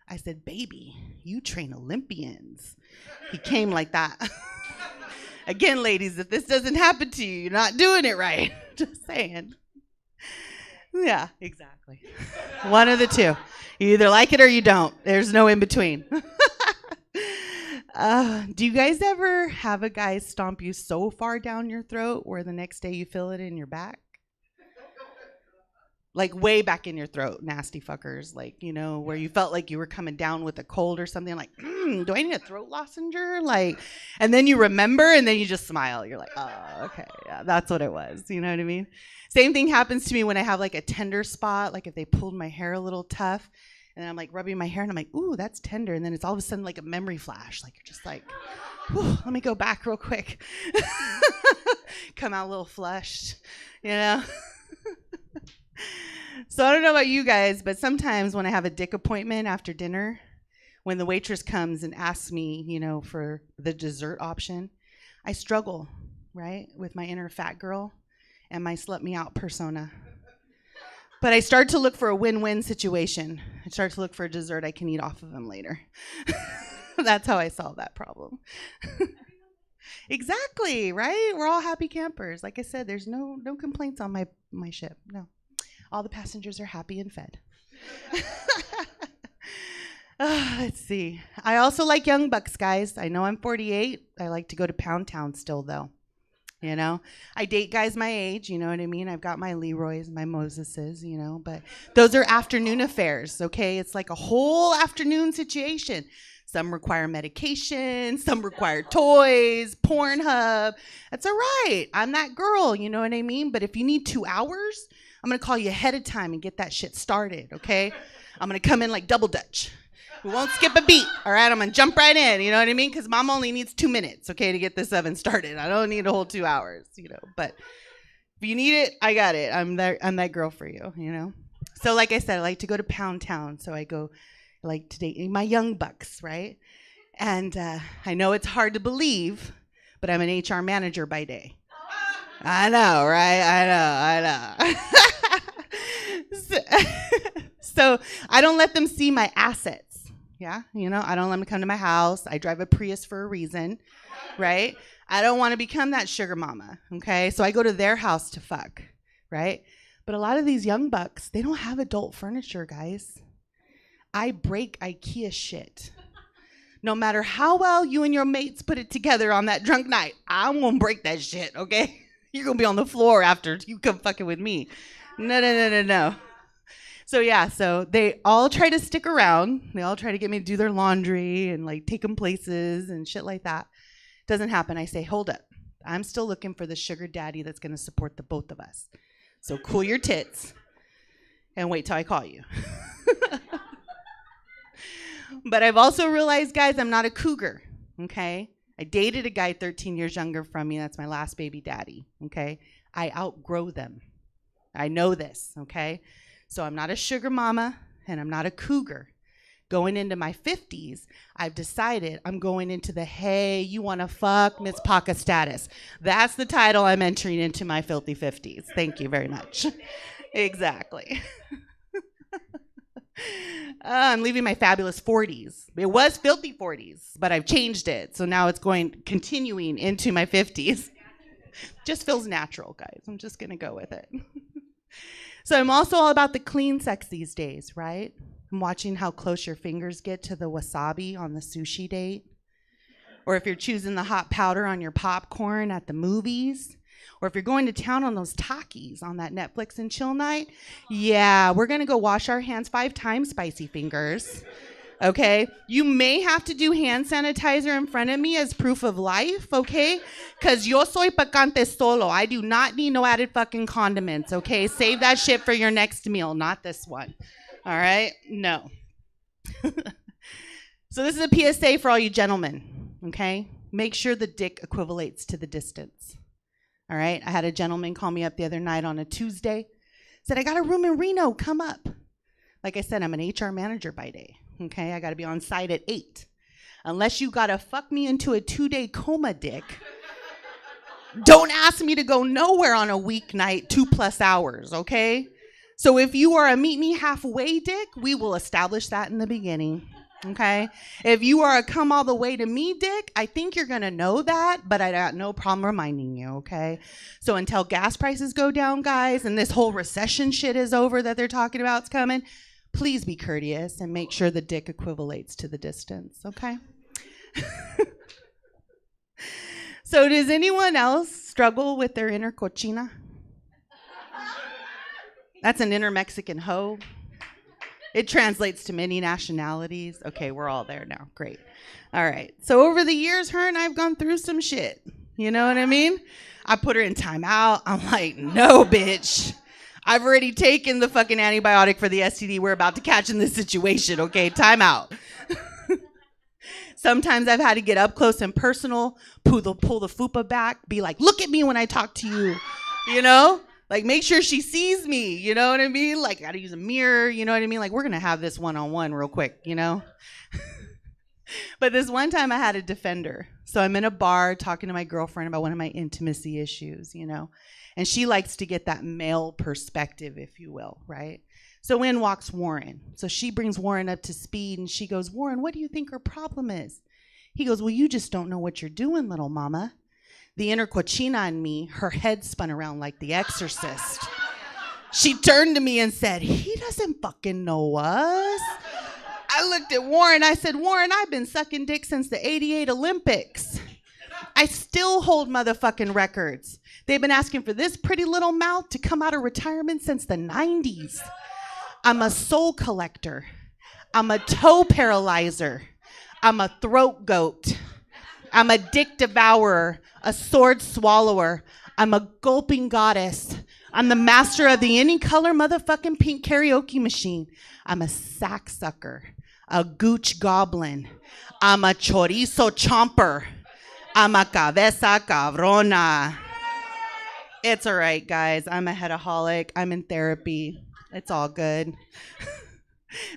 I said, "Baby, you train Olympians." He came like that. Again, ladies, if this doesn't happen to you, you're not doing it right. Just saying. Yeah, exactly. One of the two. You either like it or you don't. There's no in between. Do you guys ever have a guy stomp you so far down your throat where the next day you feel it in your back? Like way back in your throat, nasty fuckers. Like, you know, where you felt like you were coming down with a cold or something. Like, do I need a throat lozenger? Like, and then you remember and then you just smile. You're like, oh, okay, yeah, that's what it was. You know what I mean? Same thing happens to me when I have like a tender spot. Like if they pulled my hair a little tough and I'm like rubbing my hair and I'm like, ooh, that's tender. And then it's all of a sudden like a memory flash. Like you're just like, whew, let me go back real quick. Come out a little flushed, you know? So I don't know about you guys, but sometimes when I have a dick appointment after dinner, when the waitress comes and asks me, you know, for the dessert option, I struggle, right, with my inner fat girl and my slut me out persona. But I start to look for a win-win situation. I start to look for a dessert I can eat off of him later. That's how I solve that problem. Exactly, right? We're all happy campers. Like I said, there's no complaints on my ship. No. All the passengers are happy and fed. Let's see. I also like young bucks, guys. I know I'm 48. I like to go to Pound Town still, though. You know, I date guys my age. You know what I mean? I've got my Leroys, my Moseses, you know, but those are afternoon affairs, okay? It's like a whole afternoon situation. Some require medication, some require toys, Pornhub. That's all right. I'm that girl, you know what I mean? But if you need 2 hours, I'm going to call you ahead of time and get that shit started, okay? I'm going to come in like double Dutch. We won't skip a beat, all right? I'm going to jump right in, you know what I mean? Because mom only needs 2 minutes, okay, to get this oven started. I don't need a whole 2 hours, you know. But if you need it, I got it. I'm that girl for you, you know? So like I said, I like to go to Pound Town. So I like to date my young bucks, right? And I know it's hard to believe, but I'm an HR manager by day. I know, right? I know. So I don't let them see my assets. Yeah, you know, I don't let them come to my house. I drive a Prius for a reason, right? I don't want to become that sugar mama, okay? So I go to their house to fuck, right? But a lot of these young bucks, they don't have adult furniture, guys. I break IKEA shit. No matter how well you and your mates put it together on that drunk night, I'm gonna break that shit, okay? You're gonna be on the floor after you come fucking with me. No. So yeah, so they all try to stick around. They all try to get me to do their laundry and like take them places and shit like that. Doesn't happen. I say, hold up. I'm still looking for the sugar daddy that's gonna support the both of us. So cool your tits. and wait till I call you. But I've also realized, guys, I'm not a cougar, okay? I dated a guy 13 years younger from me. That's my last baby daddy, okay? I outgrow them. I know this, okay? So I'm not a sugar mama, and I'm not a cougar. Going into my 50s, I've decided I'm going into the, hey, you want to fuck Miss Paca status. That's the title I'm entering into my filthy 50s. Thank you very much. Exactly. I'm leaving my fabulous 40s. It was filthy 40s, but I've changed it. So now it's continuing into my 50s. Just feels natural, guys. I'm just going to go with it. So I'm also all about the clean sex these days, right? I'm watching how close your fingers get to the wasabi on the sushi date. Or if you're choosing the hot powder on your popcorn at the movies. Or if you're going to town on those Takis on that Netflix and chill night. Yeah, we're going to go wash our hands 5 times, spicy fingers. Okay? You may have to do hand sanitizer in front of me as proof of life, okay? Because yo soy picante solo. I do not need no added fucking condiments, okay? Save that shit for your next meal, not this one. All right? No. So this is a PSA for all you gentlemen, okay? Make sure the dick equivalates to the distance. All right? I had a gentleman call me up the other night on a Tuesday. Said, I got a room in Reno. Come up. Like I said, I'm an HR manager by day. Okay? I got to be on site at 8. Unless you got to fuck me into a 2-day coma, dick. Don't ask me to go nowhere on a weeknight 2+ hours, okay? So if you are a meet me halfway dick, we will establish that in the beginning. Okay? If you are a come all the way to me dick, I think you're going to know that, but I got no problem reminding you, okay? So until gas prices go down, guys, and this whole recession shit is over that they're talking about is coming, please be courteous and make sure the dick equivalates to the distance, okay? So does anyone else struggle with their inner cochina? That's an inner Mexican hoe. It translates to many nationalities. Okay, we're all there now. Great. All right. So over the years, her and I've gone through some shit. You know what I mean? I put her in timeout. I'm like, no, bitch. I've already taken the fucking antibiotic for the STD we're about to catch in this situation. Okay, timeout. Sometimes I've had to get up close and personal, pull the fupa back, be like, look at me when I talk to you, you know? Like, make sure she sees me, you know what I mean? Like, I gotta use a mirror, you know what I mean? Like, we're gonna have this one-on-one real quick, you know? But this one time I had a defender. So I'm in a bar talking to my girlfriend about one of my intimacy issues, you know? And she likes to get that male perspective, if you will, right? So in walks Warren. So she brings Warren up to speed and she goes, Warren, what do you think her problem is? He goes, well, you just don't know what you're doing, little mama. The inner cochina in me, her head spun around like The Exorcist. She turned to me and said, he doesn't fucking know us. I looked at Warren. I said, Warren, I've been sucking dick since the '88 Olympics. I still hold motherfucking records. They've been asking for this pretty little mouth to come out of retirement since the 90s. I'm a soul collector. I'm a toe paralyzer. I'm a throat goat. I'm a dick devourer, a sword swallower. I'm a gulping goddess. I'm the master of the any color motherfucking pink karaoke machine. I'm a sack sucker, a gooch goblin. I'm a chorizo chomper. I'm a cabeza cabrona. It's all right, guys. I'm a headaholic. I'm in therapy. It's all good.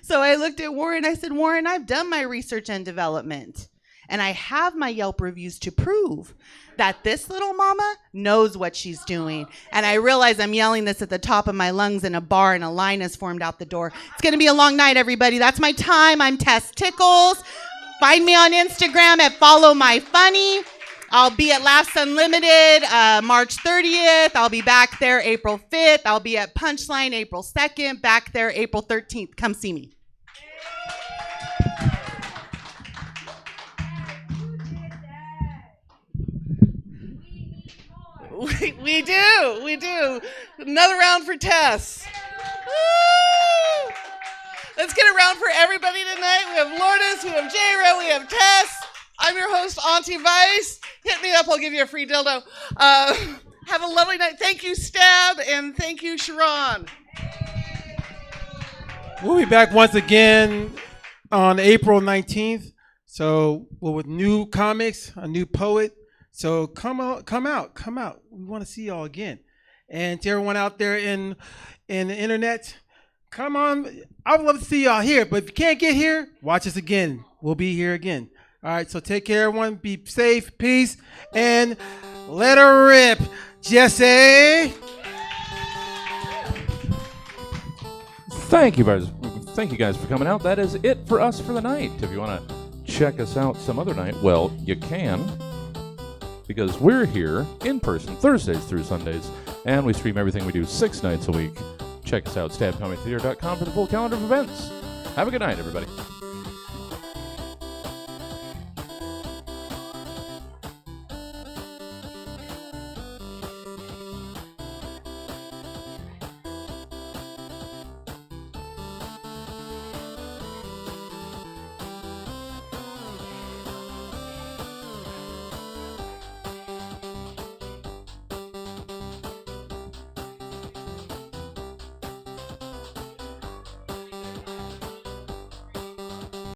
So I looked at Warren. I said, Warren, I've done my research and development. And I have my Yelp reviews to prove that this little mama knows what she's doing. And I realize I'm yelling this at the top of my lungs in a bar and a line has formed out the door. It's going to be a long night, everybody. That's my time. I'm Tess Tickles. Find me on Instagram at followmyfunny. I'll be at Laughs Unlimited March 30th. I'll be back there April 5th. I'll be at Punchline April 2nd. Back there April 13th. Come see me. We do. Another round for Tess. Woo! Let's get a round for everybody tonight. We have Lourdes, we have J-Ro, we have Tess. I'm your host, Auntie Vice. Hit me up, I'll give you a free dildo. Have a lovely night. Thank you, Stab, and thank you, Sharon. We'll be back once again on April 19th. So with new comics, a new poet. So come out. We want to see y'all again. And to everyone out there in the internet, come on. I would love to see y'all here. But if you can't get here, watch us again. We'll be here again. All right. So take care, everyone. Be safe. Peace. And let her rip, Jesse. Thank you guys for coming out. That is it for us for the night. If you want to check us out some other night, well, you can, because we're here in person Thursdays through Sundays, and we stream everything we do 6 nights a week. Check us out, stabcomedytheater.com, for the full calendar of events. Have a good night, everybody.